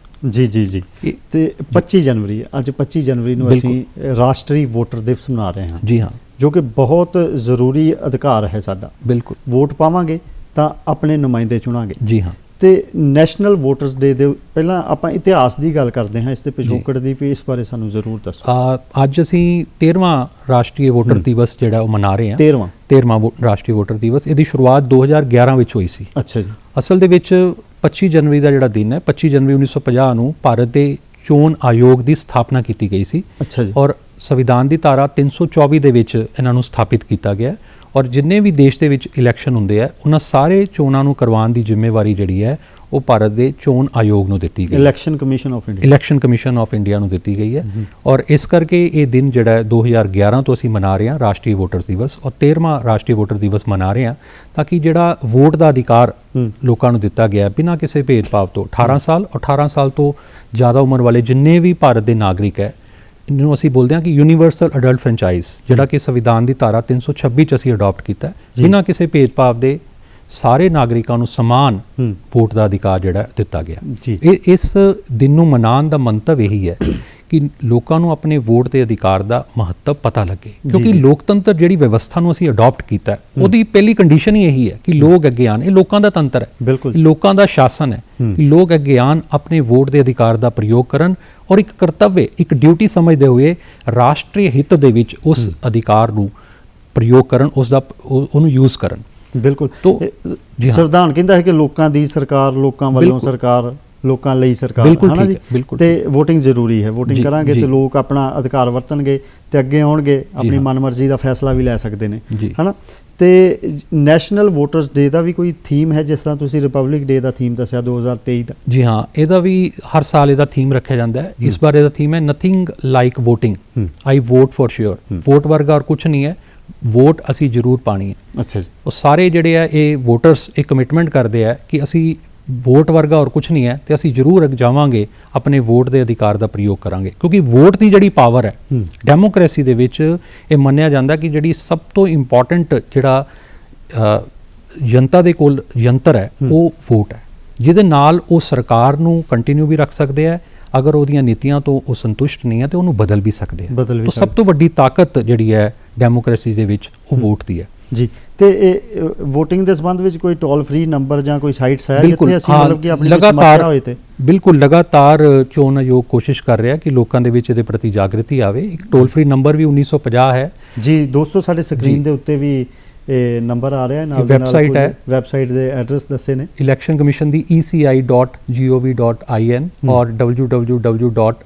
ਜੀ। ਤੇ 25 ਜਨਵਰੀ, ਅੱਜ 25 ਜਨਵਰੀ ਨੂੰ ਅਸੀਂ ਰਾਸ਼ਟਰੀ ਵੋਟਰ ਦਿਵਸ ਮਨਾ ਰਹੇ ਹਾਂ। ਜੀ ਹਾਂ, ਜੋ ਕਿ ਬਹੁਤ ਜ਼ਰੂਰੀ ਅਧਿਕਾਰ ਹੈ ਸਾਡਾ। ਬਿਲਕੁਲ। ਵੋਟ ਪਾਵਾਂਗੇ ਤਾਂ ਆਪਣੇ ਨੁਮਾਇੰਦੇ ਚੁਣਾਂਗੇ। ਜੀ ਹਾਂ। ਤੇ ਨੈਸ਼ਨਲ ਵੋਟਰਸ ਡੇ ਦੇ ਪਹਿਲਾਂ ਆਪਾਂ ਇਤਿਹਾਸ ਦੀ ਗੱਲ ਕਰਦੇ ਹਾਂ, ਇਸ ਦੇ ਪਿਛੋਕੜ ਦੀ, ਵੀ ਇਸ ਬਾਰੇ ਸਾਨੂੰ ਜ਼ਰੂਰ ਦੱਸੋ। ਅੱਜ ਅਸੀਂ 13ਵਾਂ ਰਾਸ਼ਟਰੀ ਵੋਟਰ ਦਿਵਸ ਜਿਹੜਾ ਉਹ ਮਨਾ ਰਹੇ ਹਾਂ। 13ਵਾਂ ਰਾਸ਼ਟਰੀ ਵੋਟਰ ਦਿਵਸ। ਇਹਦੀ ਸ਼ੁਰੂਆਤ 2011 ਵਿੱਚ ਹੋਈ ਸੀ। ਅੱਛਾ ਜੀ। ਅਸਲ ਦੇ ਵਿੱਚ 25 ਜਨਵਰੀ ਦਾ ਜਿਹੜਾ ਦਿਨ ਹੈ, 25 ਜਨਵਰੀ 1950 ਨੂੰ ਭਾਰਤ ਦੇ ਚੋਣ ਆਯੋਗ ਦੀ ਸਥਾਪਨਾ ਕੀਤੀ ਗਈ ਸੀ। ਅੱਛਾ ਜੀ। ਔਰ ਸੰਵਿਧਾਨ ਦੀ ਧਾਰਾ 324 ਦੇ ਵਿੱਚ ਇਹਨਾਂ ਨੂੰ ਸਥਾਪਿਤ ਕੀਤਾ ਗਿਆ। ਔਰ ਜਿੰਨੇ ਵੀ ਦੇਸ਼ ਦੇ ਵਿੱਚ ਇਲੈਕਸ਼ਨ ਹੁੰਦੇ ਆ, ਉਹਨਾਂ ਸਾਰੇ ਚੋਣਾਂ ਨੂੰ ਕਰਵਾਉਣ ਦੀ ਜ਼ਿੰਮੇਵਾਰੀ ਜਿਹੜੀ ਹੈ ਉਹ ਭਾਰਤ ਦੇ ਚੋਣ ਆਯੋਗ ਨੂੰ ਦਿੱਤੀ ਗਈ, ਇਲੈਕਸ਼ਨ ਕਮਿਸ਼ਨ ਆਫ ਇੰਡੀਆ ਨੂੰ ਦਿੱਤੀ ਗਈ ਹੈ। ਔਰ ਇਸ ਕਰਕੇ ਇਹ ਦਿਨ ਜਿਹੜਾ ਹੈ 2011 ਤੋਂ ਅਸੀਂ ਮਨਾ ਰਹੇ ਹਾਂ ਰਾਸ਼ਟਰੀ ਵੋਟਰਸ ਦਿਵਸ, ਔਰ 13ਵਾਂ ਰਾਸ਼ਟਰੀ ਵੋਟਰ ਦਿਵਸ ਮਨਾ ਰਹੇ ਹਾਂ, ਤਾਂ ਕਿ ਜਿਹੜਾ ਵੋਟ ਦਾ ਅਧਿਕਾਰ ਲੋਕਾਂ ਨੂੰ ਦਿੱਤਾ ਗਿਆ ਬਿਨਾਂ ਕਿਸੇ ਭੇਦਭਾਵ ਤੋਂ 18 ਸਾਲ ਔਰ 18 ਸਾਲ ਤੋਂ ਜ਼ਿਆਦਾ ਉਮਰ ਵਾਲੇ ਜਿੰਨੇ ਵੀ ਭਾਰਤ ਦੇ ਨਾਗਰਿਕ ਹੈ, ਇਹਨੂੰ ਅਸੀਂ ਬੋਲਦੇ ਹਾਂ ਕਿ ਯੂਨੀਵਰਸਲ ਅਡਲਟ ਫਰੈਂਚਾਈਜ਼, ਜਿਹੜਾ ਕਿ ਸੰਵਿਧਾਨ ਦੀ ਧਾਰਾ 326 ਚ ਅਸੀਂ ਅਡਾਪਟ ਕੀਤਾ ਬਿਨਾਂ ਕਿਸੇ ਭੇਦਭਾਵ ਦੇ ਸਾਰੇ ਨਾਗਰਿਕਾਂ ਨੂੰ ਸਮਾਨ ਵੋਟ ਦਾ ਅਧਿਕਾਰ ਜਿਹੜਾ ਦਿੱਤਾ ਗਿਆ। ਇਸ ਦਿਨ ਨੂੰ ਮਨਾਉਣ ਦਾ ਮੰਤਵ ਇਹੀ ਹੈ ਕਿ ਲੋਕਾਂ ਨੂੰ ਆਪਣੇ ਵੋਟ ਦੇ ਅਧਿਕਾਰ ਦਾ ਮਹੱਤਵ ਪਤਾ ਲੱਗੇ, ਕਿਉਂਕਿ ਲੋਕਤੰਤਰ ਜਿਹੜੀ ਵਿਵਸਥਾ ਨੂੰ ਅਸੀਂ ਅਡਾਪਟ ਕੀਤਾ ਉਹਦੀ ਪਹਿਲੀ ਕੰਡੀਸ਼ਨ ਹੀ ਇਹੀ ਹੈ ਕਿ ਲੋਕ ਅੱਗੇ ਆਉਣ। ਇਹ ਲੋਕਾਂ ਦਾ ਤੰਤਰ ਹੈ, ਲੋਕਾਂ ਦਾ ਸ਼ਾਸਨ ਹੈ ਕਿ ਲੋਕ ਅੱਗੇ ਆਉਣ, ਆਪਣੇ ਵੋਟ ਦੇ ਅਧਿਕਾਰ ਦਾ ਪ੍ਰਯੋਗ ਕਰਨ ਔਰ ਇੱਕ ਕਰਤੱਵ, ਇੱਕ ਡਿਊਟੀ ਸਮਝਦੇ ਹੋਏ ਰਾਸ਼ਟਰੀ ਹਿੱਤ ਦੇ ਵਿੱਚ ਉਸ ਅਧਿਕਾਰ ਨੂੰ ਪ੍ਰਯੋਗ ਕਰਨ, ਉਹਨੂੰ ਯੂਜ਼ ਕਰਨ। ਬਿਲਕੁਲ। ਸੰਵਿਧਾਨ ਕਹਿੰਦਾ ਹੈ ਕਿ ਲੋਕਾਂ ਦੀ ਸਰਕਾਰ, ਲੋਕਾਂ ਵੱਲੋਂ ਸਰਕਾਰ, ਲੋਕਾਂ ਲਈ ਸਰਕਾਰ, ਹੈ ਜੀ, ਤੇ ਵੋਟਿੰਗ ਜ਼ਰੂਰੀ ਹੈ। ਵੋਟਿੰਗ ਕਰਾਂਗੇ ਤੇ ਲੋਕ ਆਪਣਾ ਅਧਿਕਾਰ ਵਰਤਣਗੇ ਤੇ ਅੱਗੇ ਆਉਣਗੇ, ਆਪਣੀ ਮਨਮਰਜ਼ੀ ਦਾ ਫੈਸਲਾ ਵੀ ਲੈ ਸਕਦੇ ਨੇ, ਹੈ ਨਾ। ਤੇ ਨੈਸ਼ਨਲ ਵੋਟਰਸ ਡੇ ਦਾ ਵੀ ਕੋਈ ਥੀਮ ਹੈ, ਜਿਸ ਤਰ੍ਹਾਂ ਤੁਸੀਂ ਰਿਪਬਲਿਕ ਡੇ ਦਾ ਥੀਮ ਦੱਸਿਆ 2023 ਦਾ? ਜੀ ਹਾਂ, ਇਹਦਾ ਵੀ ਹਰ ਸਾਲ ਇਹਦਾ ਥੀਮ ਰੱਖਿਆ ਜਾਂਦਾ ਹੈ। ਇਸ ਵਾਰ ਇਹਦਾ ਥੀਮ ਹੈ nothing like voting, I vote for sure. Vote ਵਰਗਾ ਔਰ ਕੁਝ ਨਹੀਂ ਹੈ, ਵੋਟ ਅਸੀਂ ਜ਼ਰੂਰ ਪਾਣੀ ਹੈ। ਅੱਛਾ ਜੀ। ਉਹ ਸਾਰੇ ਜਿਹੜੇ ਆ ਇਹ ਵੋਟਰਸ ਇਹ ਕਮਿਟਮੈਂਟ ਕਰਦੇ ਆ ਕਿ ਅਸੀਂ ਵੋਟ ਵਰਗਾ ਔਰ ਕੁਝ ਨਹੀਂ ਹੈ ਤੇ ਅਸੀਂ ਜ਼ਰੂਰ ਜਾਵਾਂਗੇ, ਆਪਣੇ ਵੋਟ ਦੇ ਅਧਿਕਾਰ ਦਾ ਪ੍ਰਯੋਗ ਕਰਾਂਗੇ, ਕਿਉਂਕਿ ਵੋਟ ਦੀ ਜਿਹੜੀ ਪਾਵਰ ਹੈ ਡੈਮੋਕ੍ਰੇਸੀ ਦੇ ਵਿੱਚ ਇਹ ਮੰਨਿਆ ਜਾਂਦਾ ਕਿ ਜਿਹੜੀ ਸਭ ਤੋਂ ਇੰਪੋਰਟੈਂਟ ਜਿਹੜਾ ਜਨਤਾ ਦੇ ਕੋਲ ਯੰਤਰ ਹੈ ਉਹ ਵੋਟ ਹੈ, ਜਿਹਦੇ ਨਾਲ ਉਹ ਸਰਕਾਰ ਨੂੰ ਕੰਟੀਨਿਊ ਵੀ ਰੱਖ ਸਕਦੇ ਆ, ਅਗਰ ਉਹਦੀਆਂ ਨੀਤੀਆਂ ਤੋਂ ਉਹ ਸੰਤੁਸ਼ਟ ਨਹੀਂ ਹੈ ਤੇ ਉਹਨੂੰ ਬਦਲ ਵੀ ਸਕਦੇ ਆ। ਤਾਂ ਸਭ ਤੋਂ ਵੱਡੀ ਤਾਕਤ ਜਿਹੜੀ ਹੈ ਡੈਮੋਕ੍ਰੇਸੀ ਦੇ ਵਿੱਚ ਉਹ ਵੋਟ ਦੀ ਹੈ ਜੀ। ਤੇ ਇਹ ਵੋਟਿੰਗ ਦੇ ਸੰਬੰਧ ਵਿੱਚ ਕੋਈ ਟੋਲ ਫ੍ਰੀ ਨੰਬਰ ਜਾਂ ਕੋਈ ਸਾਈਟਸ ਹੈ ਜਿੱਥੇ ਅਸੀਂ ਮਤਲਬ ਕਿ ਆਪਣੀ ਸਮੱਸਿਆ ਹੋਏ ਤੇ? ਬਿਲਕੁਲ, ਲਗਾਤਾਰ ਚੋਣ ਆਯੋਗ ਕੋਸ਼ਿਸ਼ ਕਰ ਰਿਹਾ ਕਿ ਲੋਕਾਂ ਦੇ ਵਿੱਚ ਇਹਦੇ ਪ੍ਰਤੀ ਜਾਗ੍ਰਿਤੀ ਆਵੇ। ਇੱਕ ਟੋਲ ਫ੍ਰੀ ਨੰਬਰ ਵੀ 1950 ਹੈ ਜੀ ਦੋਸਤੋ, ਸਾਡੇ ਸਕਰੀਨ ਦੇ ਉੱਤੇ ਵੀ ਇਹ ਨੰਬਰ ਆ ਰਿਹਾ ਹੈ, ਨਾਲ ਵੈਬਸਾਈਟ ਹੈ, ਵੈਬਸਾਈਟ ਦੇ ਐਡਰੈਸ ਦੱਸੇ ਨੇ ਇਲੈਕਸ਼ਨ ਕਮਿਸ਼ਨ ਦੀ eci.gov.in ਔਰ www.nvsp.in।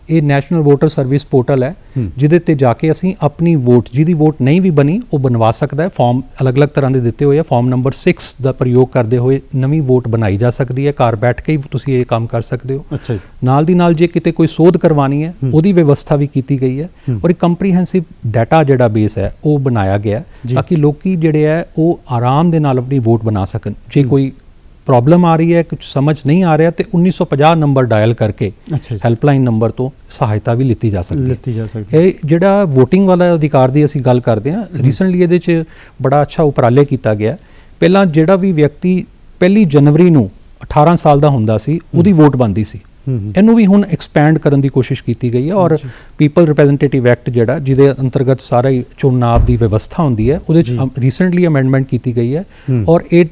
ਇਹ ਨੈਸ਼ਨਲ ਵੋਟਰ ਸਰਵਿਸ ਪੋਰਟਲ ਹੈ ਜਿਹਦੇ ਤੇ ਜਾ ਕੇ ਅਸੀਂ ਆਪਣੀ ਵੋਟ, ਜਿਹਦੀ ਵੋਟ ਨਹੀਂ ਵੀ ਬਣੀ ਉਹ ਬਣਵਾ ਸਕਦਾ ਹੈ। ਫਾਰਮ ਅਲੱਗ-ਅਲੱਗ ਤਰ੍ਹਾਂ ਦੇ ਦਿੱਤੇ ਹੋਏ ਆ, ਫਾਰਮ ਨੰਬਰ 6 ਦਾ ਪ੍ਰਯੋਗ ਕਰਦੇ ਹੋਏ ਨਵੀਂ ਵੋਟ ਬਣਾਈ ਜਾ ਸਕਦੀ ਹੈ। ਘਰ ਬੈਠ ਕੇ ਹੀ ਤੁਸੀਂ ਇਹ ਕੰਮ ਕਰ ਸਕਦੇ ਹੋ। ਅੱਛਾ ਜੀ। ਨਾਲ ਦੀ ਨਾਲ ਜੇ ਕਿਤੇ ਕੋਈ ਸੋਧ ਕਰਵਾਉਣੀ ਹੈ ਉਹਦੀ ਵਿਵਸਥਾ ਵੀ ਕੀਤੀ ਗਈ ਹੈ ਔਰ ਇੱਕ ਕੰਪਰੀਹੈਂਸਿਵ ਡਾਟਾ ਜਿਹੜਾ ਬੇਸ ਹੈ ਉਹ ਬਣਾਇਆ ਗਿਆ ਤਾਂ ਕਿ ਲੋਕੀ ਜਿਹੜੇ ਹੈ ਉਹ ਆਰਾਮ ਦੇ ਨਾਲ ਆਪਣੀ ਵੋਟ ਬਣਾ ਸਕਣ। ਜੇ ਕੋਈ ਪ੍ਰੋਬਲਮ ਆ ਰਹੀ ਹੈ, ਕੁਝ ਸਮਝ ਨਹੀਂ ਆ ਰਿਹਾ ਤੇ 1950 ਨੰਬਰ ਡਾਇਲ ਕਰਕੇ ਹੈਲਪਲਾਈਨ ਨੰਬਰ ਤੋਂ ਸਹਾਇਤਾ ਵੀ ਲਿੱਤੀ ਜਾ ਸਕਦੀ ਹੈ। ਇਹ ਜਿਹੜਾ ਵੋਟਿੰਗ ਵਾਲਾ ਅਧਿਕਾਰ ਦੀ ਅਸੀਂ ਗੱਲ ਕਰਦੇ ਹਾਂ, ਰੀਸੈਂਟਲੀ ਇਹਦੇ 'ਚ ਬੜਾ ਅੱਛਾ ਉਪਰਾਲੇ ਕੀਤਾ ਗਿਆ। ਪਹਿਲਾਂ ਜਿਹੜਾ ਵੀ ਵਿਅਕਤੀ 1 ਜਨਵਰੀ ਨੂੰ 18 ਸਾਲ ਦਾ ਹੁੰਦਾ ਸੀ ਉਹਦੀ ਵੋਟ ਬਣਦੀ ਸੀ, ਇਹਨੂੰ ਵੀ ਹੁਣ ਐਕਸਪੈਂਡ ਕਰਨ ਦੀ ਕੋਸ਼ਿਸ਼ ਕੀਤੀ ਗਈ ਹੈ ਔਰ ਪੀਪਲ ਰਿਪਰੈਜ਼ੈਂਟੇਟਿਵ ਐਕਟ ਜਿਹੜਾ ਜਿਹਦੇ ਅੰਤਰਗਤ ਸਾਰਾ ਹੀ ਚੁਣਾਵ ਦੀ ਵਿਵਸਥਾ ਹੁੰਦੀ ਹੈ ਉਹਦੇ 'ਚ ਰੀਸੈਂਟਲੀ ਅਮੈਂਡਮੈਂਟ ਕੀਤੀ ਗਈ ਹੈ ਔਰ ਇਹ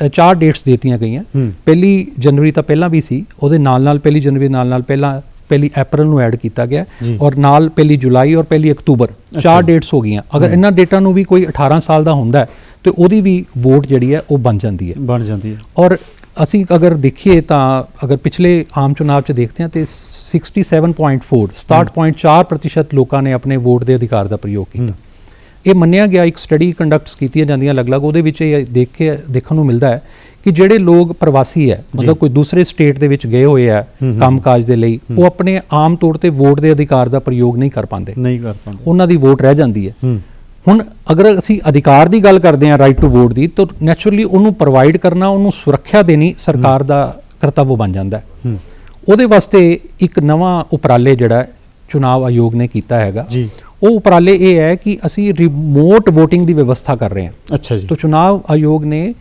4 ਡੇਟਸ ਦਿੱਤੀਆਂ ਗਈਆਂ। 1 ਜਨਵਰੀ ਤਾਂ ਪਹਿਲਾਂ ਵੀ ਸੀ, ਉਹਦੇ ਨਾਲ 1 ਜਨਵਰੀ ਨਾਲ ਪਹਿਲਾਂ 1 ਅਪ੍ਰੈਲ ਨੂੰ ਐਡ ਕੀਤਾ ਗਿਆ ਔਰ ਨਾਲ 1 ਜੁਲਾਈ ਔਰ 1 ਅਕਤੂਬਰ 4 ਡੇਟਸ ਹੋ ਗਈਆਂ। ਅਗਰ ਇਹਨਾਂ ਡੇਟਾਂ ਨੂੰ ਵੀ ਕੋਈ 18 ਸਾਲ ਦਾ ਹੁੰਦਾ ਤੇ ਉਹਦੀ ਵੀ ਵੋਟ ਜਿਹੜੀ ਹੈ ਉਹ ਬਣ ਜਾਂਦੀ ਹੈ। ਔਰ ਅਸੀਂ ਅਗਰ ਦੇਖੀਏ ਤਾਂ ਅਗਰ ਪਿਛਲੇ ਆਮ ਚੁਣਾਵ 'ਚ ਦੇਖਦੇ ਹਾਂ ਤੇ 67.4% ਲੋਕਾਂ ਨੇ ਆਪਣੇ ਵੋਟ ਦੇ ਅਧਿਕਾਰ ਦਾ ਪ੍ਰਯੋਗ ਕੀਤਾ। ਇਹ ਮੰਨਿਆ ਗਿਆ, ਇੱਕ ਸਟੱਡੀ ਕੰਡਕਟਸ ਕੀਤੀਆਂ ਜਾਂਦੀਆਂ ਅਲੱਗ-ਅਲੱਗ, ਉਹਦੇ ਵਿੱਚ ਇਹ ਦੇਖਣ ਨੂੰ ਮਿਲਦਾ ਹੈ ਕਿ ਜਿਹੜੇ ਲੋਕ ਪ੍ਰਵਾਸੀ ਹੈ, ਮਤਲਬ ਕੋਈ ਦੂਸਰੇ ਸਟੇਟ ਦੇ ਵਿੱਚ ਗਏ ਹੋਏ ਆ ਕੰਮਕਾਜ ਦੇ ਲਈ, ਉਹ ਆਪਣੇ ਆਮ ਤੌਰ ਤੇ ਵੋਟ ਦੇ ਅਧਿਕਾਰ ਦਾ ਪ੍ਰਯੋਗ ਨਹੀਂ ਕਰ ਪਾਉਂਦੇ, ਉਹਨਾਂ ਦੀ ਵੋਟ ਰਹਿ ਜਾਂਦੀ ਹੈ। ਹੁਣ ਅਗਰ ਅਸੀਂ ਅਧਿਕਾਰ ਦੀ ਗੱਲ ਕਰਦੇ ਹਾਂ, ਰਾਈਟ ਟੂ ਵੋਟ ਦੀ, ਤਾਂ ਨੈਚੁਰਲੀ ਉਹਨੂੰ ਪ੍ਰੋਵਾਈਡ ਕਰਨਾ, ਉਹਨੂੰ ਸੁਰੱਖਿਆ ਦੇਣੀ ਸਰਕਾਰ ਦਾ ਕਰਤੱਵ ਬਣ ਜਾਂਦਾ ਹੈ। ਉਹਦੇ ਵਾਸਤੇ ਇੱਕ ਨਵਾਂ ਉਪਰਾਲੇ ਜਿਹੜਾ ਚੁਣਾਵ ਆਯੋਗ ਨੇ ਕੀਤਾ ਹੈਗਾ, ਉਹ ਉਪਰਾਲੇ ਇਹ ਹੈ ਕਿ ਅਸੀਂ ਰਿਮੋਟ ਵੋਟਿੰਗ ਦੀ ਵਿਵਸਥਾ ਕਰ ਰਹੇ ਹਾਂ। ਅੱਛਾ ਜੀ। ਤਾਂ ਚੁਣਾਵ ਆਯੋਗ ਨੇ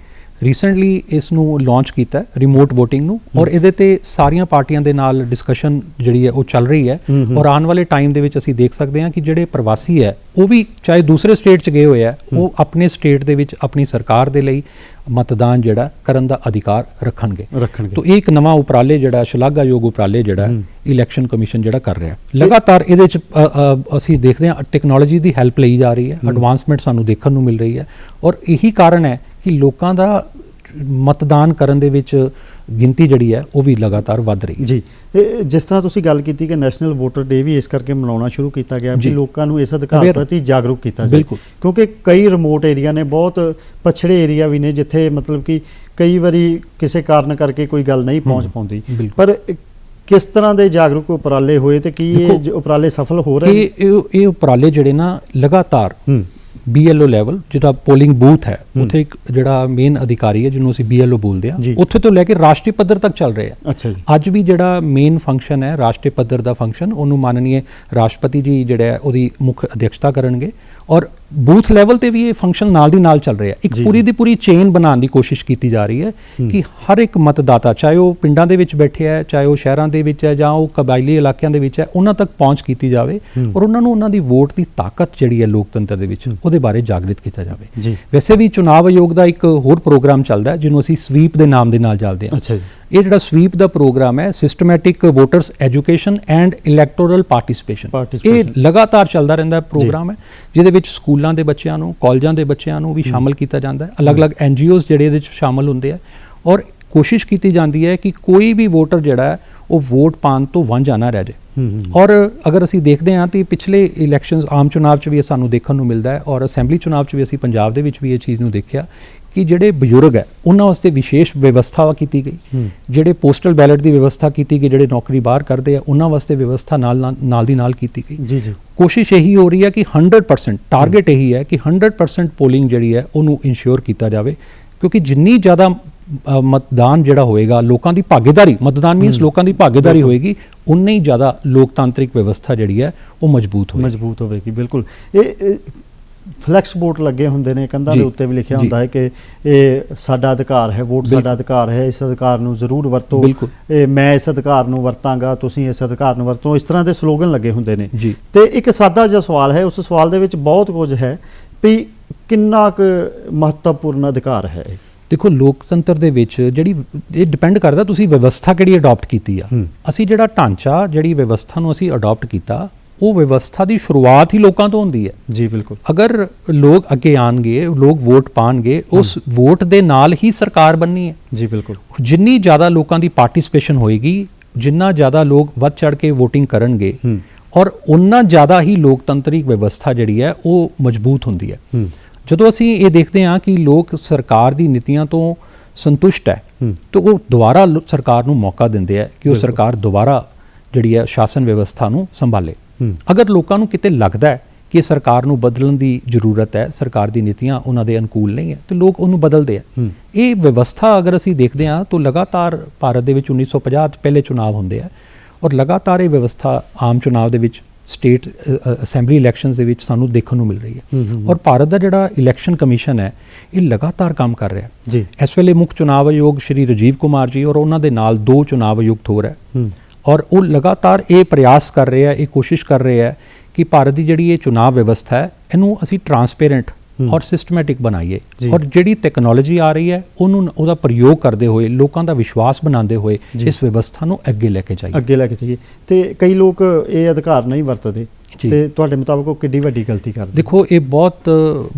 ਰੀਸੈਂਟਲੀ ਇਸ ਨੂੰ ਲਾਂਚ ਕੀਤਾ ਰਿਮੋਟ ਵੋਟਿੰਗ ਨੂੰ ਔਰ ਇਹਦੇ ਤੇ ਸਾਰੀਆਂ ਪਾਰਟੀਆਂ ਦੇ ਨਾਲ ਡਿਸਕਸ਼ਨ ਜਿਹੜੀ ਹੈ ਉਹ ਚੱਲ ਰਹੀ ਹੈ ਔਰ ਆਉਣ ਵਾਲੇ ਟਾਈਮ ਦੇ ਵਿੱਚ ਅਸੀਂ ਦੇਖ ਸਕਦੇ ਹਾਂ ਕਿ ਜਿਹੜੇ ਪ੍ਰਵਾਸੀ ਹੈ ਉਹ ਵੀ ਚਾਹੇ ਦੂਸਰੇ ਸਟੇਟ 'ਚ ਗਏ ਹੋਏ ਆ, ਉਹ ਆਪਣੇ ਸਟੇਟ ਦੇ ਵਿੱਚ ਆਪਣੀ ਸਰਕਾਰ ਦੇ ਲਈ ਮਤਦਾਨ ਜਿਹੜਾ ਕਰਨ ਦਾ ਅਧਿਕਾਰ ਰੱਖਣਗੇ। ਤਾਂ ਇਹ ਇੱਕ ਨਵਾਂ ਉਪਰਾਲੇ ਜਿਹੜਾ ਸ਼ਲਾਘਾਯੋਗ ਉਪਰਾਲੇ ਜਿਹੜਾ ਇਲੈਕਸ਼ਨ ਕਮਿਸ਼ਨ ਜਿਹੜਾ ਕਰ ਰਿਹਾ। ਲਗਾਤਾਰ ਇਹਦੇ 'ਚ ਅਸੀਂ ਦੇਖਦੇ ਹਾਂ ਟੈਕਨੋਲੋਜੀ ਦੀ ਹੈਲਪ ਲਈ ਜਾ ਰਹੀ ਹੈ, ਐਡਵਾਂਸਮੈਂਟ ਸਾਨੂੰ ਦੇਖਣ ਨੂੰ ਮਿਲ ਰਹੀ ਹੈ ਔਰ ਇਹੀ ਕਾਰਨ ਹੈ ਕਿ ਲੋਕਾਂ ਦਾ ਮਤਦਾਨ ਕਰਨ ਦੇ ਵਿੱਚ ਗਿਣਤੀ ਜਿਹੜੀ ਹੈ ਉਹ ਵੀ ਲਗਾਤਾਰ ਵੱਧ ਰਹੀ ਹੈ। ਜੀ, ਜਿਸ ਤਰ੍ਹਾਂ ਤੁਸੀਂ ਗੱਲ ਕੀਤੀ ਕਿ ਨੈਸ਼ਨਲ ਵੋਟਰ ਡੇ ਵੀ ਇਸ ਕਰਕੇ ਮਨਾਉਣਾ ਸ਼ੁਰੂ ਕੀਤਾ ਗਿਆ ਕਿ ਲੋਕਾਂ ਨੂੰ ਇਸ ਅਧਿਕਾਰ ਪ੍ਰਤੀ ਜਾਗਰੂਕ ਕੀਤਾ ਜਾਵੇ। ਬਿਲਕੁਲ, ਕਿਉਂਕਿ ਕਈ ਰਿਮੋਟ ਏਰੀਆ ਨੇ, ਬਹੁਤ ਪਛੜੇ ਏਰੀਆ ਵੀ ਨੇ ਜਿੱਥੇ ਮਤਲਬ ਕਿ ਕਈ ਵਾਰੀ ਕਿਸੇ ਕਾਰਨ ਕਰਕੇ ਕੋਈ ਗੱਲ ਨਹੀਂ ਪਹੁੰਚ ਪਾਉਂਦੀ। ਪਰ ਕਿਸ ਤਰ੍ਹਾਂ ਦੇ ਜਾਗਰੂਕ ਉਪਰਾਲੇ ਹੋਏ ਤੇ ਕੀ ਇਹ ਉਪਰਾਲੇ ਸਫਲ ਹੋ ਰਹੇ ਨੇ? ਇਹ ਉਪਰਾਲੇ ਜਿਹੜੇ ਨਾ ਲਗਾਤਾਰ BLO ਲੈਵਲ, ਜਿਹੜਾ ਪੋਲਿੰਗ ਬੂਥ ਹੈ ਉੱਥੇ ਇੱਕ ਜਿਹੜਾ ਮੇਨ ਅਧਿਕਾਰੀ ਹੈ ਜਿਹਨੂੰ ਅਸੀਂ BLO ਬੋਲਦੇ ਆ, ਉੱਥੇ ਤੋਂ ਲੈ ਕੇ ਰਾਸ਼ਟਰੀ ਪੱਧਰ ਤੱਕ ਚੱਲ ਰਹੇ ਆ। ਅੱਛਾ ਜੀ। ਅੱਜ ਵੀ ਜਿਹੜਾ ਮੇਨ ਫੰਕਸ਼ਨ ਹੈ ਰਾਸ਼ਟਰੀ ਪੱਧਰ ਦਾ ਫੰਕਸ਼ਨ, ਉਹਨੂੰ ਮਾਨਨੀय ਰਾਸ਼ਟਰਪਤੀ ਜੀ ਜਿਹੜਾ ਉਹਦੀ ਮੁੱਖ ਅਧਿਕਸ਼ਤਾ ਕਰਨਗੇ ਔਰ ਬੂਥ ਲੈਵਲ ਤੇ ਵੀ ਇਹ ਫੰਕਸ਼ਨ ਨਾਲ ਦੀ ਨਾਲ ਚੱਲ ਰਿਹਾ। ਇੱਕ ਪੂਰੀ ਦੀ ਪੂਰੀ ਚੇਨ ਬਣਾਉਣ ਦੀ ਕੋਸ਼ਿਸ਼ ਕੀਤੀ ਜਾ ਰਹੀ ਹੈ ਕਿ ਹਰ ਇੱਕ ਮਤਦਾਤਾ, ਚਾਹੇ ਉਹ ਪਿੰਡਾਂ ਦੇ ਵਿੱਚ ਬੈਠੇ ਹੈ, ਚਾਹੇ ਉਹ ਸ਼ਹਿਰਾਂ ਦੇ ਵਿੱਚ ਹੈ ਜਾਂ ਉਹ ਕਬਾਇਲੀ ਇਲਾਕਿਆਂ ਦੇ ਵਿੱਚ ਹੈ, ਉਹਨਾਂ ਤੱਕ ਪਹੁੰਚ ਕੀਤੀ ਜਾਵੇ ਔਰ ਉਹਨਾਂ ਨੂੰ ਉਹਨਾਂ ਦੀ ਵੋਟ ਦੀ ਤਾਕਤ ਜਿਹੜੀ ਹੈ ਲੋਕਤੰਤਰ ਦੇ ਵਿੱਚ ਉਹਦੇ ਬਾਰੇ ਜਾਗਰਿਤ ਕੀਤਾ ਜਾਵੇ। ਵੈਸੇ ਵੀ ਚੁਣਾਵ ਆਯੋਗ ਦਾ ਇੱਕ ਹੋਰ ਪ੍ਰੋਗਰਾਮ ਚੱਲਦਾ ਹੈ ਜਿਹਨੂੰ ਅਸੀਂ ਸਵੀਪ ਦੇ ਨਾਮ ਦੇ ਨਾਲ ਜਾਣਦੇ ਹਾਂ। ਅੱਛਾ ਜੀ। ਇਹ ਜਿਹੜਾ ਸਵੀਪ ਦਾ ਪ੍ਰੋਗਰਾਮ ਹੈ, systematic voters education and electoral participation, ਇਹ ਲਗਾਤਾਰ ਚੱਲਦਾ ਰਹਿੰਦਾ ਪ੍ਰੋਗਰਾਮ ਹੈ ਜਿਹਦੇ ਵਿੱਚ ਸਕੂਲਾਂ ਦੇ ਬੱਚਿਆਂ ਨੂੰ, ਕਾਲਜਾਂ ਦੇ ਬੱਚਿਆਂ ਨੂੰ ਵੀ ਸ਼ਾਮਲ ਕੀਤਾ ਜਾਂਦਾ ਹੈ। ਅਲੱਗ-ਅਲੱਗ NGOs ਜਿਹੜੇ ਇਹਦੇ ਵਿੱਚ ਸ਼ਾਮਲ ਹੁੰਦੇ ਆ ਔਰ ਕੋਸ਼ਿਸ਼ ਕੀਤੀ ਜਾਂਦੀ ਹੈ ਕਿ ਕੋਈ ਵੀ ਵੋਟਰ ਜਿਹੜਾ ਹੈ ਉਹ ਵੋਟ ਪਾਉਣ ਤੋਂ ਵਾਂਝਾ ਨਾ ਰਹਿ ਜਾਏ। ਔਰ ਅਗਰ ਅਸੀਂ ਦੇਖਦੇ ਹਾਂ ਤਾਂ ਪਿਛਲੇ ਇਲੈਕਸ਼ਨਸ, ਆਮ ਚੁਣਾਵ 'ਚ ਵੀ ਇਹ ਸਾਨੂੰ ਦੇਖਣ ਨੂੰ ਮਿਲਦਾ ਹੈ ਔਰ ਅਸੈਂਬਲੀ ਚੁਣਾਵ 'ਚ ਵੀ ਅਸੀਂ ਪੰਜਾਬ ਦੇ ਵਿੱਚ ਵੀ ਇਹ ਚੀਜ਼ ਨੂੰ ਦੇਖਿਆ ਕਿ ਜਿਹੜੇ ਬਜ਼ੁਰਗ ਹੈ ਉਹਨਾਂ ਵਾਸਤੇ ਵਿਸ਼ੇਸ਼ ਵਿਵਸਥਾ ਕੀਤੀ ਗਈ, ਜਿਹੜੇ ਪੋਸਟਲ ਬੈਲਟ ਦੀ ਵਿਵਸਥਾ ਕੀਤੀ ਗਈ, ਜਿਹੜੇ ਨੌਕਰੀ ਬਾਹਰ ਕਰਦੇ ਆ ਉਹਨਾਂ ਵਾਸਤੇ ਵਿਵਸਥਾ ਨਾਲ ਦੀ ਨਾਲ ਕੀਤੀ ਗਈ। ਜੀ ਜੀ। ਕੋਸ਼ਿਸ਼ ਇਹੀ ਹੋ ਰਹੀ ਹੈ ਕਿ 100% ਟਾਰਗੇਟ ਇਹੀ ਹੈ ਕਿ 100% ਪੋਲਿੰਗ ਜਿਹੜੀ ਹੈ ਉਹਨੂੰ ਇਨਸ਼ੋਰ ਕੀਤਾ ਜਾਵੇ, ਕਿਉਂਕਿ ਜਿੰਨੀ ਜ਼ਿਆਦਾ ਮਤਦਾਨ ਜਿਹੜਾ ਹੋਏਗਾ, ਲੋਕਾਂ ਦੀ ਭਾਗੀਦਾਰੀ, ਮਤਦਾਨ ਮੀਨਸ ਲੋਕਾਂ ਦੀ ਭਾਗੀਦਾਰੀ ਹੋਏਗੀ, ਉਨੀ ਹੀ ਜ਼ਿਆਦਾ ਲੋਕਤਾਂਤਰਿਕ ਵਿਵਸਥਾ ਜਿਹੜੀ ਹੈ ਉਹ ਮਜ਼ਬੂਤ ਹੋਵੇਗੀ। ਬਿਲਕੁਲ। ਇਹ ਫਲੈਕਸ ਬੋਰਡ ਲੱਗੇ ਹੁੰਦੇ ਨੇ, ਕੰਧਾਂ ਦੇ ਉੱਤੇ ਵੀ ਲਿਖਿਆ ਹੁੰਦਾ ਹੈ ਕਿ ਇਹ ਸਾਡਾ ਅਧਿਕਾਰ ਹੈ, ਵੋਟ ਸਾਡਾ ਅਧਿਕਾਰ ਹੈ, ਇਸ ਅਧਿਕਾਰ ਨੂੰ ਜ਼ਰੂਰ ਵਰਤੋ, ਮੈਂ ਇਸ ਅਧਿਕਾਰ ਨੂੰ ਵਰਤਾਂਗਾ, ਤੁਸੀਂ ਇਸ ਅਧਿਕਾਰ ਨੂੰ ਵਰਤੋ, ਇਸ ਤਰ੍ਹਾਂ ਦੇ ਸਲੋਗਨ ਲੱਗੇ ਹੁੰਦੇ ਨੇ। ਤੇ ਇੱਕ ਸਾਦਾ ਜਿਹਾ ਸਵਾਲ ਹੈ, ਉਸ ਸਵਾਲ ਦੇ ਵਿੱਚ ਬਹੁਤ ਕੁਝ ਹੈ ਵੀ ਕਿੰਨਾ ਕੁ ਮਹੱਤਵਪੂਰਨ ਅਧਿਕਾਰ ਹੈ? ਦੇਖੋ, ਲੋਕਤੰਤਰ ਦੇ ਵਿੱਚ ਜਿਹੜੀ ਇਹ ਡਿਪੈਂਡ ਕਰਦਾ ਤੁਸੀਂ ਵਿਵਸਥਾ ਕਿਹੜੀ ਅਡਾਪਟ ਕੀਤੀ ਆ। ਅਸੀਂ ਜਿਹੜਾ ਢਾਂਚਾ, ਜਿਹੜੀ ਵਿਵਸਥਾ ਨੂੰ ਅਸੀਂ ਅਡਾਪਟ ਕੀਤਾ, ਉਹ ਵਿਵਸਥਾ ਦੀ ਸ਼ੁਰੂਆਤ ਹੀ ਲੋਕਾਂ ਤੋਂ ਹੁੰਦੀ ਹੈ। ਜੀ ਬਿਲਕੁਲ। ਅਗਰ ਲੋਕ ਅੱਗੇ ਆਣਗੇ, ਲੋਕ ਵੋਟ ਪਾਣਗੇ, ਉਸ ਵੋਟ ਦੇ ਨਾਲ ਹੀ ਸਰਕਾਰ ਬਣਨੀ ਹੈ। ਜੀ ਬਿਲਕੁਲ। ਜਿੰਨੀ ਜ਼ਿਆਦਾ ਲੋਕਾਂ ਦੀ ਪਾਰਟਿਸਿਪੇਸ਼ਨ ਹੋਏਗੀ, ਜਿੰਨਾ ਜ਼ਿਆਦਾ ਲੋਕ ਵੱਧ ਚੜ ਕੇ VOTING ਕਰਨਗੇ ਔਰ ਉਨਾ ਜ਼ਿਆਦਾ ਹੀ ਲੋਕਤੰਤਰਿਕ ਵਿਵਸਥਾ ਜਿਹੜੀ ਹੈ ਉਹ ਮਜ਼ਬੂਤ ਹੁੰਦੀ ਹੈ। ਜਦੋਂ ਅਸੀਂ ਇਹ ਦੇਖਦੇ ਹਾਂ ਕਿ ਲੋਕ ਸਰਕਾਰ ਦੀ ਨੀਤੀਆਂ ਤੋਂ ਸੰਤੁਸ਼ਟ ਹੈ ਤਾਂ ਉਹ ਦੁਬਾਰਾ ਸਰਕਾਰ ਨੂੰ ਮੌਕਾ ਦਿੰਦੇ ਆ ਕਿ ਉਹ ਸਰਕਾਰ ਦੁਬਾਰਾ ਜਿਹੜੀ ਹੈ ਸ਼ਾਸਨ ਵਿਵਸਥਾ ਨੂੰ ਸੰਭਾਲੇ। ਅਗਰ ਲੋਕਾਂ ਨੂੰ ਕਿਤੇ ਲੱਗਦਾ ਹੈ ਕਿ ਸਰਕਾਰ ਨੂੰ ਬਦਲਣ ਦੀ ਜ਼ਰੂਰਤ ਹੈ, ਸਰਕਾਰ ਦੀ ਨੀਤੀਆਂ ਉਹਨਾਂ ਦੇ ਅਨੁਕੂਲ ਨਹੀਂ ਹੈ, ਤੇ ਲੋਕ ਉਹਨੂੰ ਬਦਲਦੇ ਆ। ਇਹ ਵਿਵਸਥਾ ਅਗਰ ਅਸੀਂ ਦੇਖਦੇ ਹਾਂ ਤਾਂ ਲਗਾਤਾਰ ਭਾਰਤ ਦੇ ਵਿੱਚ 1950 'ਚ ਪਹਿਲੇ ਚੁਣਾਵ ਹੁੰਦੇ ਆ ਔਰ ਲਗਾਤਾਰ ਇਹ ਵਿਵਸਥਾ ਆਮ ਚੁਣਾਵ ਦੇ ਵਿੱਚ, ਸਟੇਟ ਅਸੈਂਬਲੀ ਇਲੈਕਸ਼ਨਸ ਦੇ ਵਿੱਚ ਸਾਨੂੰ ਦੇਖਣ ਨੂੰ ਮਿਲ ਰਹੀ ਹੈ। ਔਰ ਭਾਰਤ ਦਾ ਜਿਹੜਾ ਇਲੈਕਸ਼ਨ ਕਮਿਸ਼ਨ ਹੈ ਇਹ ਲਗਾਤਾਰ ਕੰਮ ਕਰ ਰਿਹਾ ਹੈ। ਇਸ ਵੇਲੇ ਮੁੱਖ ਚੁਣਾਵ ਆਯੋਗ ਸ਼੍ਰੀ ਰਾਜੀਵ ਕੁਮਾਰ ਜੀ ਔਰ ਉਹਨਾਂ ਦੇ ਨਾਲ 2 ਚੁਣਾਵ ਆਯੁਕਤ ਹੋਰ ਹੈ ਔਰ ਉਹ ਲਗਾਤਾਰ ਇਹ ਪ੍ਰਯਾਸ ਕਰ ਰਹੇ ਆ, ਇਹ ਕੋਸ਼ਿਸ਼ ਕਰ ਰਹੇ ਆ ਕਿ ਭਾਰਤ ਦੀ ਜਿਹੜੀ ਇਹ ਚੁਣਾਵ ਵਿਵਸਥਾ ਹੈ ਇਹਨੂੰ ਅਸੀਂ ਟਰਾਂਸਪੇਰੈਂਟ ਔਰ ਸਿਸਟਮੈਟਿਕ ਬਣਾਈਏ ਔਰ ਜਿਹੜੀ ਟੈਕਨੋਲੋਜੀ ਆ ਰਹੀ ਹੈ ਉਹਦਾ ਪ੍ਰਯੋਗ ਕਰਦੇ ਹੋਏ, ਲੋਕਾਂ ਦਾ ਵਿਸ਼ਵਾਸ ਬਣਾਉਂਦੇ ਹੋਏ ਇਸ ਵਿਵਸਥਾ ਨੂੰ ਅੱਗੇ ਲੈ ਕੇ ਜਾਈਏ। ਤੇ ਕਈ ਲੋਕ ਇਹ ਅਧਿਕਾਰ ਨਹੀਂ ਵਰਤਦੇ, ਤੇ ਤੁਹਾਡੇ ਮੁਤਾਬਕ ਉਹ ਕਿੱਡੀ ਵੱਡੀ ਗਲਤੀ ਕਰਦੇ? ਦੇਖੋ, ਇਹ ਬਹੁਤ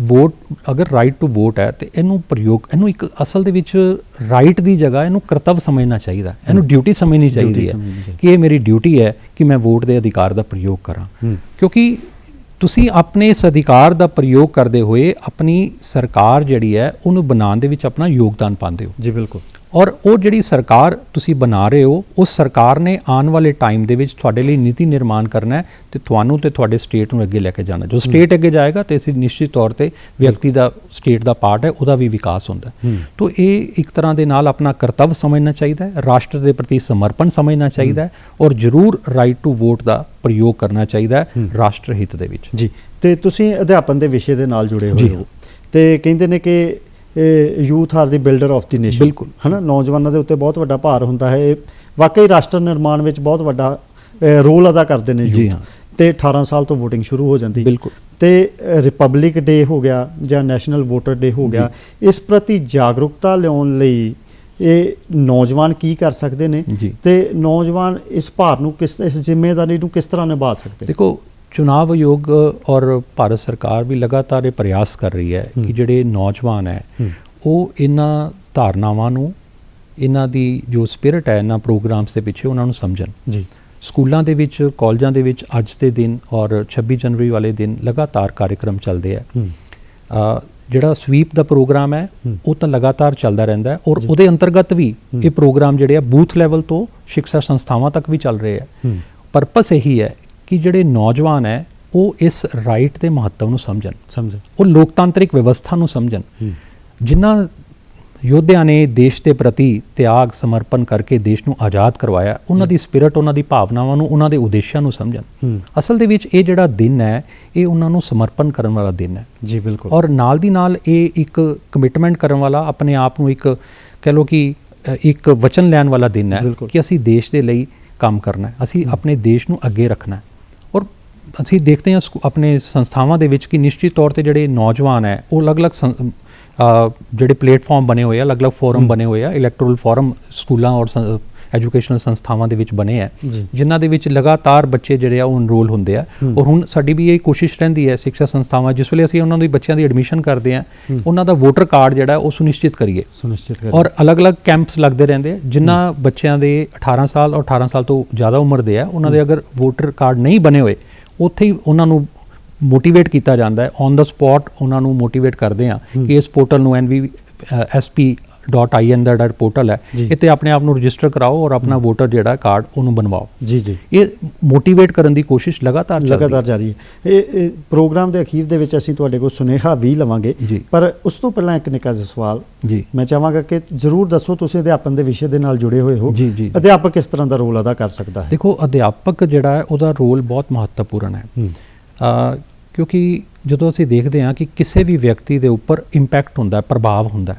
ਵੋਟ, ਅਗਰ ਰਾਈਟ ਟੂ ਵੋਟ ਹੈ ਤੇ ਇਹਨੂੰ ਇੱਕ ਅਸਲ ਦੇ ਵਿੱਚ ਰਾਈਟ ਦੀ ਜਗ੍ਹਾ ਇਹਨੂੰ ਕਰਤੱਵ ਸਮਝਣਾ ਚਾਹੀਦਾ, ਇਹਨੂੰ ਡਿਊਟੀ ਸਮਝਣੀ ਚਾਹੀਦੀ ਹੈ ਕਿ ਇਹ ਮੇਰੀ ਡਿਊਟੀ ਹੈ ਕਿ ਮੈਂ ਵੋਟ ਦੇ ਅਧਿਕਾਰ ਦਾ ਪ੍ਰਯੋਗ ਕਰਾਂ। ਕਿਉਂਕਿ ਤੁਸੀਂ ਆਪਣੇ ਇਸ ਅਧਿਕਾਰ ਦਾ ਪ੍ਰਯੋਗ ਕਰਦੇ ਹੋਏ ਆਪਣੀ ਸਰਕਾਰ ਜਿਹੜੀ ਹੈ ਉਹਨੂੰ ਬਣਾਉਣ ਦੇ ਵਿੱਚ ਆਪਣਾ ਯੋਗਦਾਨ ਪਾਉਂਦੇ ਹੋ। ਜੀ ਬਿਲਕੁਲ। ਔਰ ਉਹ ਜਿਹੜੀ ਸਰਕਾਰ ਤੁਸੀਂ ਬਣਾ ਰਹੇ ਹੋ, ਉਸ ਸਰਕਾਰ ਨੇ ਆਉਣ ਵਾਲੇ ਟਾਈਮ ਦੇ ਵਿੱਚ ਤੁਹਾਡੇ ਲਈ ਨੀਤੀ ਨਿਰਮਾਣ ਕਰਨਾ ਹੈ ਤੇ ਤੁਹਾਨੂੰ ਤੇ ਤੁਹਾਡੇ ਸਟੇਟ ਨੂੰ ਅੱਗੇ ਲੈ ਕੇ ਜਾਣਾ। ਜੋ ਸਟੇਟ ਅੱਗੇ ਜਾਏਗਾ ਤੇ ਅਸੀਂ ਨਿਸ਼ਚਿਤ ਤੌਰ ਤੇ ਵਿਅਕਤੀ ਦਾ, ਸਟੇਟ ਦਾ ਪਾਰਟ ਹੈ, ਉਹਦਾ ਵੀ ਵਿਕਾਸ ਹੁੰਦਾ ਹੈ। ਤਾਂ ਇਹ ਇੱਕ ਤਰ੍ਹਾਂ ਦੇ ਨਾਲ ਆਪਣਾ ਕਰਤੱਵ ਸਮਝਣਾ ਚਾਹੀਦਾ ਹੈ, ਰਾਸ਼ਟਰ ਦੇ ਪ੍ਰਤੀ ਸਮਰਪਣ ਸਮਝਣਾ ਚਾਹੀਦਾ ਹੈ ਔਰ ਜ਼ਰੂਰ ਰਾਈਟ ਟੂ ਵੋਟ ਦਾ ਪ੍ਰਯੋਗ ਕਰਨਾ ਚਾਹੀਦਾ ਹੈ ਰਾਸ਼ਟਰ ਹਿੱਤ ਦੇ ਵਿੱਚ। ਜੀ। ਤੇ ਤੁਸੀਂ ਅਧਿਆਪਨ ਦੇ ਵਿਸ਼ੇ ਦੇ ਨਾਲ ਜੁੜੇ ਹੋਏ ਹੋ ਤੇ ਕਹਿੰਦੇ ਨੇ ਕਿ youth R the builder of the nation. ਬਿਲਕੁਲ ਹੈ ਨਾ, ਨੌਜਵਾਨਾਂ ਦੇ ਉੱਤੇ ਬਹੁਤ ਵੱਡਾ ਭਾਰ ਹੁੰਦਾ ਹੈ। ਇਹ ਵਾਕਈ ਰਾਸ਼ਟਰ ਨਿਰਮਾਣ ਵਿੱਚ ਬਹੁਤ ਵੱਡਾ ਰੋਲ ਅਦਾ ਕਰਦੇ ਨੇ ਯੂਥ। ਤੇ 18 ਸਾਲ ਤੋਂ VOTING ਸ਼ੁਰੂ ਹੋ ਜਾਂਦੀ। ਬਿਲਕੁਲ। ਤੇ ਰਿਪਬਲਿਕ ਡੇ ਹੋ ਗਿਆ ਜਾਂ ਨੈਸ਼ਨਲ ਵੋਟਰ ਡੇ ਹੋ ਗਿਆ, ਇਸ ਪ੍ਰਤੀ ਜਾਗਰੂਕਤਾ ਲਿਆਉਣ ਲਈ ਇਹ ਨੌਜਵਾਨ ਕੀ ਕਰ ਸਕਦੇ ਨੇ ਤੇ ਨੌਜਵਾਨ ਇਸ ਭਾਰ ਨੂੰ ਇਸ ਜ਼ਿੰਮੇਵਾਰੀ ਨੂੰ ਕਿਸ ਤਰ੍ਹਾਂ ਨਿਭਾ ਸਕਦੇ? ਦੇਖੋ, ਚੁਣਾਵ ਆਯੋਗ ਔਰ ਭਾਰਤ ਸਰਕਾਰ ਵੀ ਲਗਾਤਾਰ ਇਹ ਪ੍ਰਯਾਸ ਕਰ ਰਹੀ ਹੈ ਕਿ ਜਿਹੜੇ ਨੌਜਵਾਨ ਹੈ ਉਹ ਇਹਨਾਂ ਧਾਰਨਾਵਾਂ ਨੂੰ, ਇਹਨਾਂ ਦੀ ਜੋ ਸਪਿਰਿਟ ਹੈ ਇਹਨਾਂ ਪ੍ਰੋਗਰਾਮਸ ਦੇ ਪਿੱਛੇ, ਉਹਨਾਂ ਨੂੰ ਸਮਝਣ। ਜੀ। ਸਕੂਲਾਂ ਦੇ ਵਿੱਚ, ਕਾਲਜਾਂ ਦੇ ਵਿੱਚ ਅੱਜ ਦੇ ਦਿਨ ਔਰ 26 ਜਨਵਰੀ ਵਾਲੇ ਦਿਨ ਲਗਾਤਾਰ ਕਾਰਜਕ੍ਰਮ ਚੱਲਦੇ ਆ। ਜਿਹੜਾ ਸਵੀਪ ਦਾ ਪ੍ਰੋਗਰਾਮ ਹੈ ਉਹ ਤਾਂ ਲਗਾਤਾਰ ਚੱਲਦਾ ਰਹਿੰਦਾ ਹੈ, ਔਰ ਉਹਦੇ ਅੰਤਰਗਤ ਵੀ ਇਹ ਪ੍ਰੋਗਰਾਮ ਜਿਹੜੇ ਆ ਬੂਥ ਲੈਵਲ ਤੋਂ ਸਿੱਖਿਆ ਸੰਸਥਾਵਾਂ ਤੱਕ ਵੀ ਚੱਲ ਰਹੇ ਆ। ਪਰਪਸ ਇਹੀ ਹੈ ਕਿ ਜਿਹੜੇ ਨੌਜਵਾਨ ਹੈ ਉਹ ਇਸ ਰਾਈਟ ਦੇ ਮਹੱਤਵ ਨੂੰ ਸਮਝਣ, ਉਹ ਲੋਕਤਾਂਤਰਿਕ ਵਿਵਸਥਾ ਨੂੰ ਸਮਝਣ। ਜਿਨ੍ਹਾਂ ਯੋਧਿਆਂ ਨੇ ਦੇਸ਼ ਦੇ ਪ੍ਰਤੀ ਤਿਆਗ ਸਮਰਪਣ ਕਰਕੇ ਦੇਸ਼ ਨੂੰ ਆਜ਼ਾਦ ਕਰਵਾਇਆ, ਉਹਨਾਂ ਦੀ ਸਪਿਰਿਟ, ਉਹਨਾਂ ਦੀ ਭਾਵਨਾਵਾਂ ਨੂੰ, ਉਹਨਾਂ ਦੇ ਉਦੇਸ਼ਾਂ ਨੂੰ ਸਮਝਣ। ਅਸਲ ਦੇ ਵਿੱਚ ਇਹ ਜਿਹੜਾ ਦਿਨ ਹੈ ਇਹ ਉਹਨਾਂ ਨੂੰ ਸਮਰਪਣ ਕਰਨ ਵਾਲਾ ਦਿਨ ਹੈ। ਜੀ ਬਿਲਕੁਲ। ਔਰ ਨਾਲ ਦੀ ਨਾਲ ਇਹ ਇੱਕ ਕਮਿਟਮੈਂਟ ਕਰਨ ਵਾਲਾ, ਆਪਣੇ ਆਪ ਨੂੰ ਇੱਕ ਕਹਿ ਲਓ ਕਿ ਇੱਕ ਵਚਨ ਲੈਣ ਵਾਲਾ ਦਿਨ ਹੈ ਕਿ ਅਸੀਂ ਦੇਸ਼ ਦੇ ਲਈ ਕੰਮ ਕਰਨਾ ਹੈ, ਅਸੀਂ ਆਪਣੇ ਦੇਸ਼ ਨੂੰ ਅੱਗੇ ਰੱਖਣਾ ਹੈ। ਔਰ ਅਸੀਂ ਦੇਖਦੇ ਹਾਂ ਆਪਣੇ ਸੰਸਥਾਵਾਂ ਦੇ ਵਿੱਚ ਕਿ ਨਿਸ਼ਚਿਤ ਤੌਰ ਤੇ ਜਿਹੜੇ ਨੌਜਵਾਨ ਹੈ ਉਹ ਅਲੱਗ-ਅਲੱਗ ਜਿਹੜੇ ਪਲੇਟਫਾਰਮ ਬਣੇ ਹੋਏ ਆ, ਅਲੱਗ-ਅਲੱਗ ਫੋਰਮ ਬਣੇ ਹੋਏ ਆ, ਇਲੈਕਟੋਰਲ ਫੋਰਮ ਸਕੂਲਾਂ ਔਰ ਐਜੂਕੇਸ਼ਨਲ ਸੰਸਥਾਵਾਂ ਦੇ ਵਿੱਚ ਬਣੇ ਆ, ਜਿਨ੍ਹਾਂ ਦੇ ਵਿੱਚ ਲਗਾਤਾਰ ਬੱਚੇ ਜਿਹੜੇ ਆ ਉਹ ਐਨਰੋਲ ਹੁੰਦੇ ਆ। ਔਰ ਹੁਣ ਸਾਡੀ ਵੀ ਇਹ ਕੋਸ਼ਿਸ਼ ਰਹਿੰਦੀ ਹੈ ਸਿੱਖਿਆ ਸੰਸਥਾਵਾਂ, ਜਿਸ ਵੇਲੇ ਅਸੀਂ ਉਹਨਾਂ ਦੇ ਬੱਚਿਆਂ ਦੀ ਐਡਮਿਸ਼ਨ ਕਰਦੇ ਆ, ਉਹਨਾਂ ਦਾ ਵੋਟਰ ਕਾਰਡ ਜਿਹੜਾ ਉਹ ਸੁਨਿਸ਼ਚਿਤ ਕਰੀਏ। ਔਰ ਅਲੱਗ-ਅਲੱਗ ਕੈਂਪਸ ਲੱਗਦੇ ਰਹਿੰਦੇ ਆ, ਜਿਨ੍ਹਾਂ ਬੱਚਿਆਂ ਦੇ 18 ਸਾਲ ਔਰ 18 ਸਾਲ ਤੋਂ ਜ਼ਿਆਦਾ ਉਮਰ ਦੇ ਆ, ਉਹਨਾਂ ਦੇ ਅਗਰ ਵੋਟਰ ਕਾਰਡ ਨਹੀਂ ਬਣੇ ਹੋਏ, ਉੱਥੇ ਹੀ ਉਹਨਾਂ ਨੂੰ ਮੋਟੀਵੇਟ ਕੀਤਾ ਜਾਂਦਾ ਹੈ, ਔਨ ਦਾ ਸਪੌਟ ਉਹਨਾਂ ਨੂੰ ਮੋਟੀਵੇਟ ਕਰਦੇ ਆ ਕਿ ਇਸ ਪੋਰਟਲ ਨੂੰ nvsp.in ਦਾ ਜਿਹੜਾ ਪੋਰਟਲ ਹੈ, ਇੱਥੇ ਆਪਣੇ ਆਪ ਨੂੰ ਰਜਿਸਟਰ ਕਰਾਓ ਔਰ ਆਪਣਾ ਵੋਟਰ ਜਿਹੜਾ ਕਾਰਡ ਉਹਨੂੰ ਬਣਵਾਓ। ਜੀ ਜੀ। ਇਹ ਮੋਟੀਵੇਟ ਕਰਨ ਦੀ ਕੋਸ਼ਿਸ਼ ਲਗਾਤਾਰ ਜਾਰੀ ਹੈ। ਇਹ ਪ੍ਰੋਗਰਾਮ ਦੇ ਅਖੀਰ ਦੇ ਵਿੱਚ ਅਸੀਂ ਤੁਹਾਡੇ ਕੋਲ ਸੁਨੇਹਾ ਵੀ ਲਵਾਂਗੇ, ਪਰ ਉਸ ਤੋਂ ਪਹਿਲਾਂ ਇੱਕ ਨਿੱਕਾ ਜਿਹਾ ਸਵਾਲ ਮੈਂ ਚਾਹਾਂਗਾ ਕਿ ਜ਼ਰੂਰ ਦੱਸੋ, ਤੁਸੀਂ ਅਧਿਆਪਨ ਦੇ ਵਿਸ਼ੇ ਦੇ ਨਾਲ ਜੁੜੇ ਹੋਏ ਹੋ, ਅਧਿਆਪਕ ਕਿਸ ਤਰ੍ਹਾਂ ਦਾ ਰੋਲ ਅਦਾ ਕਰ ਸਕਦਾ ਹੈ? ਦੇਖੋ, ਅਧਿਆਪਕ ਜਿਹੜਾ ਹੈ ਉਹਦਾ ਰੋਲ ਬਹੁਤ ਮਹੱਤਵਪੂਰਨ ਹੈ, ਕਿਉਂਕਿ ਜਦੋਂ ਅਸੀਂ ਦੇਖਦੇ ਹਾਂ ਕਿ ਕਿਸੇ ਵੀ ਵਿਅਕਤੀ ਦੇ ਉੱਪਰ ਇੰਪੈਕਟ ਹੁੰਦਾ, ਪ੍ਰਭਾਵ ਹੁੰਦਾ,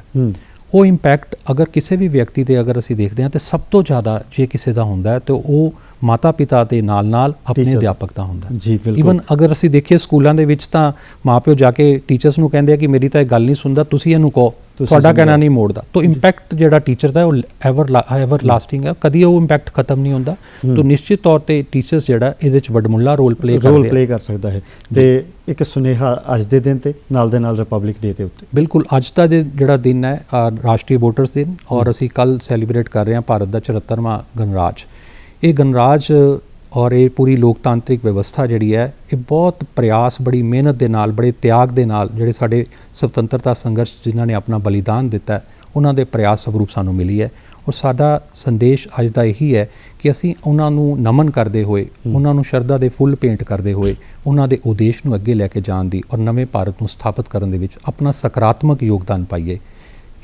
ਉਹ ਇੰਪੈਕਟ ਅਗਰ ਕਿਸੇ ਵੀ ਵਿਅਕਤੀ ਦੇ ਅਗਰ ਅਸੀਂ ਦੇਖਦੇ ਹਾਂ ਤਾਂ ਸਭ ਤੋਂ ਜ਼ਿਆਦਾ ਜੇ ਕਿਸੇ ਦਾ ਹੁੰਦਾ ਹੈ ਤਾਂ ਉਹ ਮਾਤਾ ਪਿਤਾ ਦੇ ਨਾਲ ਆਪਣੇ ਅਧਿਆਪਕ ਦਾ ਹੁੰਦਾ। ਜੀ ਬਿਲਕੁਲ। ਈਵਨ ਅਗਰ ਅਸੀਂ ਦੇਖੀਏ ਸਕੂਲਾਂ ਦੇ ਵਿੱਚ ਤਾਂ ਮਾਪਿਓ ਜਾ ਕੇ ਟੀਚਰਸ ਨੂੰ ਕਹਿੰਦੇ ਆ ਕਿ ਮੇਰੀ ਤਾਂ ਇਹ ਗੱਲ ਨਹੀਂ ਸੁਣਦਾ, ਤੁਸੀਂ ਇਹਨੂੰ ਕਹੋ, ਤੁਹਾਡਾ ਕਹਿਣਾ ਨਹੀਂ ਮੋੜਦਾ। ਤਾਂ ਇੰਪੈਕਟ ਜਿਹੜਾ ਟੀਚਰ ਦਾ ਉਹ ਐਵਰ ਲਾਸਟਿੰਗ ਹੈ, ਕਦੀ ਉਹ ਇੰਪੈਕਟ ਖਤਮ ਨਹੀਂ ਹੁੰਦਾ। ਤਾਂ ਨਿਸ਼ਚਿਤ ਤੌਰ ਤੇ ਟੀਚਰਸ ਜਿਹੜਾ ਇਹਦੇ 'ਚ ਵੱਡਮੁੱਲਾ ਰੋਲ ਪਲੇ ਕਰ ਸਕਦਾ ਹੈ। ਤੇ ਇੱਕ ਸੁਨੇਹਾ ਅੱਜ ਦੇ ਦਿਨ ਤੇ ਨਾਲ ਦੇ ਨਾਲ ਰਿਪਬਲਿਕ ਡੇ ਦੇ ਉੱਤੇ। ਬਿਲਕੁਲ, ਅੱਜ ਦਾ ਜਿਹੜਾ ਦਿਨ ਹੈ ਰਾਸ਼ਟਰੀ ਵੋਟਰਸ ਦਿਨ, ਔਰ ਅਸੀਂ ਕੱਲ ਸੈਲੀਬ੍ਰੇਟ ਕਰ ਰਹੇ ਹਾਂ ਭਾਰਤ ਦਾ 74ਵਾਂ ਗਣਰਾਜ। ਇਹ ਗਣਰਾਜ ਔਰ ਇਹ ਪੂਰੀ ਲੋਕਤਾਂਤਰਿਕ ਵਿਵਸਥਾ ਜਿਹੜੀ ਹੈ ਇਹ ਬਹੁਤ ਪ੍ਰਯਾਸ, ਬੜੀ ਮਿਹਨਤ ਦੇ ਨਾਲ, ਬੜੇ ਤਿਆਗ ਦੇ ਨਾਲ ਜਿਹੜੇ ਸਾਡੇ ਸੁਤੰਤਰਤਾ ਸੰਘਰਸ਼ ਜਿਨ੍ਹਾਂ ਨੇ ਆਪਣਾ ਬਲੀਦਾਨ ਦਿੱਤਾ, ਉਹਨਾਂ ਦੇ ਪ੍ਰਯਾਸ ਸਵਰੂਪ ਸਾਨੂੰ ਮਿਲੀ ਹੈ। ਔਰ ਸਾਡਾ ਸੰਦੇਸ਼ ਅੱਜ ਦਾ ਇਹੀ ਹੈ ਕਿ ਅਸੀਂ ਉਹਨਾਂ ਨੂੰ ਨਮਨ ਕਰਦੇ ਹੋਏ, ਉਹਨਾਂ ਨੂੰ ਸ਼ਰਧਾ ਦੇ ਫੁੱਲ ਭੇਂਟ ਕਰਦੇ ਹੋਏ, ਉਹਨਾਂ ਦੇ ਉਦੇਸ਼ ਨੂੰ ਅੱਗੇ ਲੈ ਕੇ ਜਾਣ ਦੀ ਔਰ ਨਵੇਂ ਭਾਰਤ ਨੂੰ ਸਥਾਪਿਤ ਕਰਨ ਦੇ ਵਿੱਚ ਆਪਣਾ ਸਕਾਰਾਤਮਕ ਯੋਗਦਾਨ ਪਾਈਏ।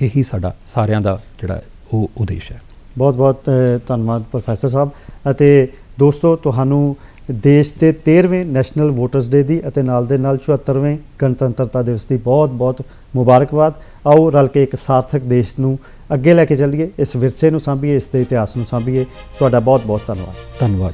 ਇਹੀ ਸਾਡਾ ਸਾਰਿਆਂ ਦਾ ਜਿਹੜਾ ਉਹ ਉਦੇਸ਼ ਹੈ। ਬਹੁਤ ਬਹੁਤ ਧੰਨਵਾਦ ਪ੍ਰੋਫੈਸਰ ਸਾਹਿਬ। ਅਤੇ ਦੋਸਤੋ, ਤੁਹਾਨੂੰ ਦੇਸ਼ ਦੇ 13ਵੇਂ ਨੈਸ਼ਨਲ ਵੋਟਰਸ ਡੇ ਦੀ ਅਤੇ ਨਾਲ ਦੇ ਨਾਲ 74ਵੇਂ ਗਣਤੰਤਰਤਾ ਦਿਵਸ ਦੀ ਬਹੁਤ ਬਹੁਤ ਮੁਬਾਰਕਬਾਦ। ਆਓ ਰਲ ਕੇ ਇੱਕ ਸਾਰਥਕ ਦੇਸ਼ ਨੂੰ ਅੱਗੇ ਲੈ ਕੇ ਚੱਲੀਏ, ਇਸ ਵਿਰਸੇ ਨੂੰ ਸਾਂਭੀਏ, ਇਸ ਦੇ ਇਤਿਹਾਸ ਨੂੰ ਸਾਂਭੀਏ। ਤੁਹਾਡਾ ਬਹੁਤ ਬਹੁਤ ਧੰਨਵਾਦ। ਧੰਨਵਾਦ।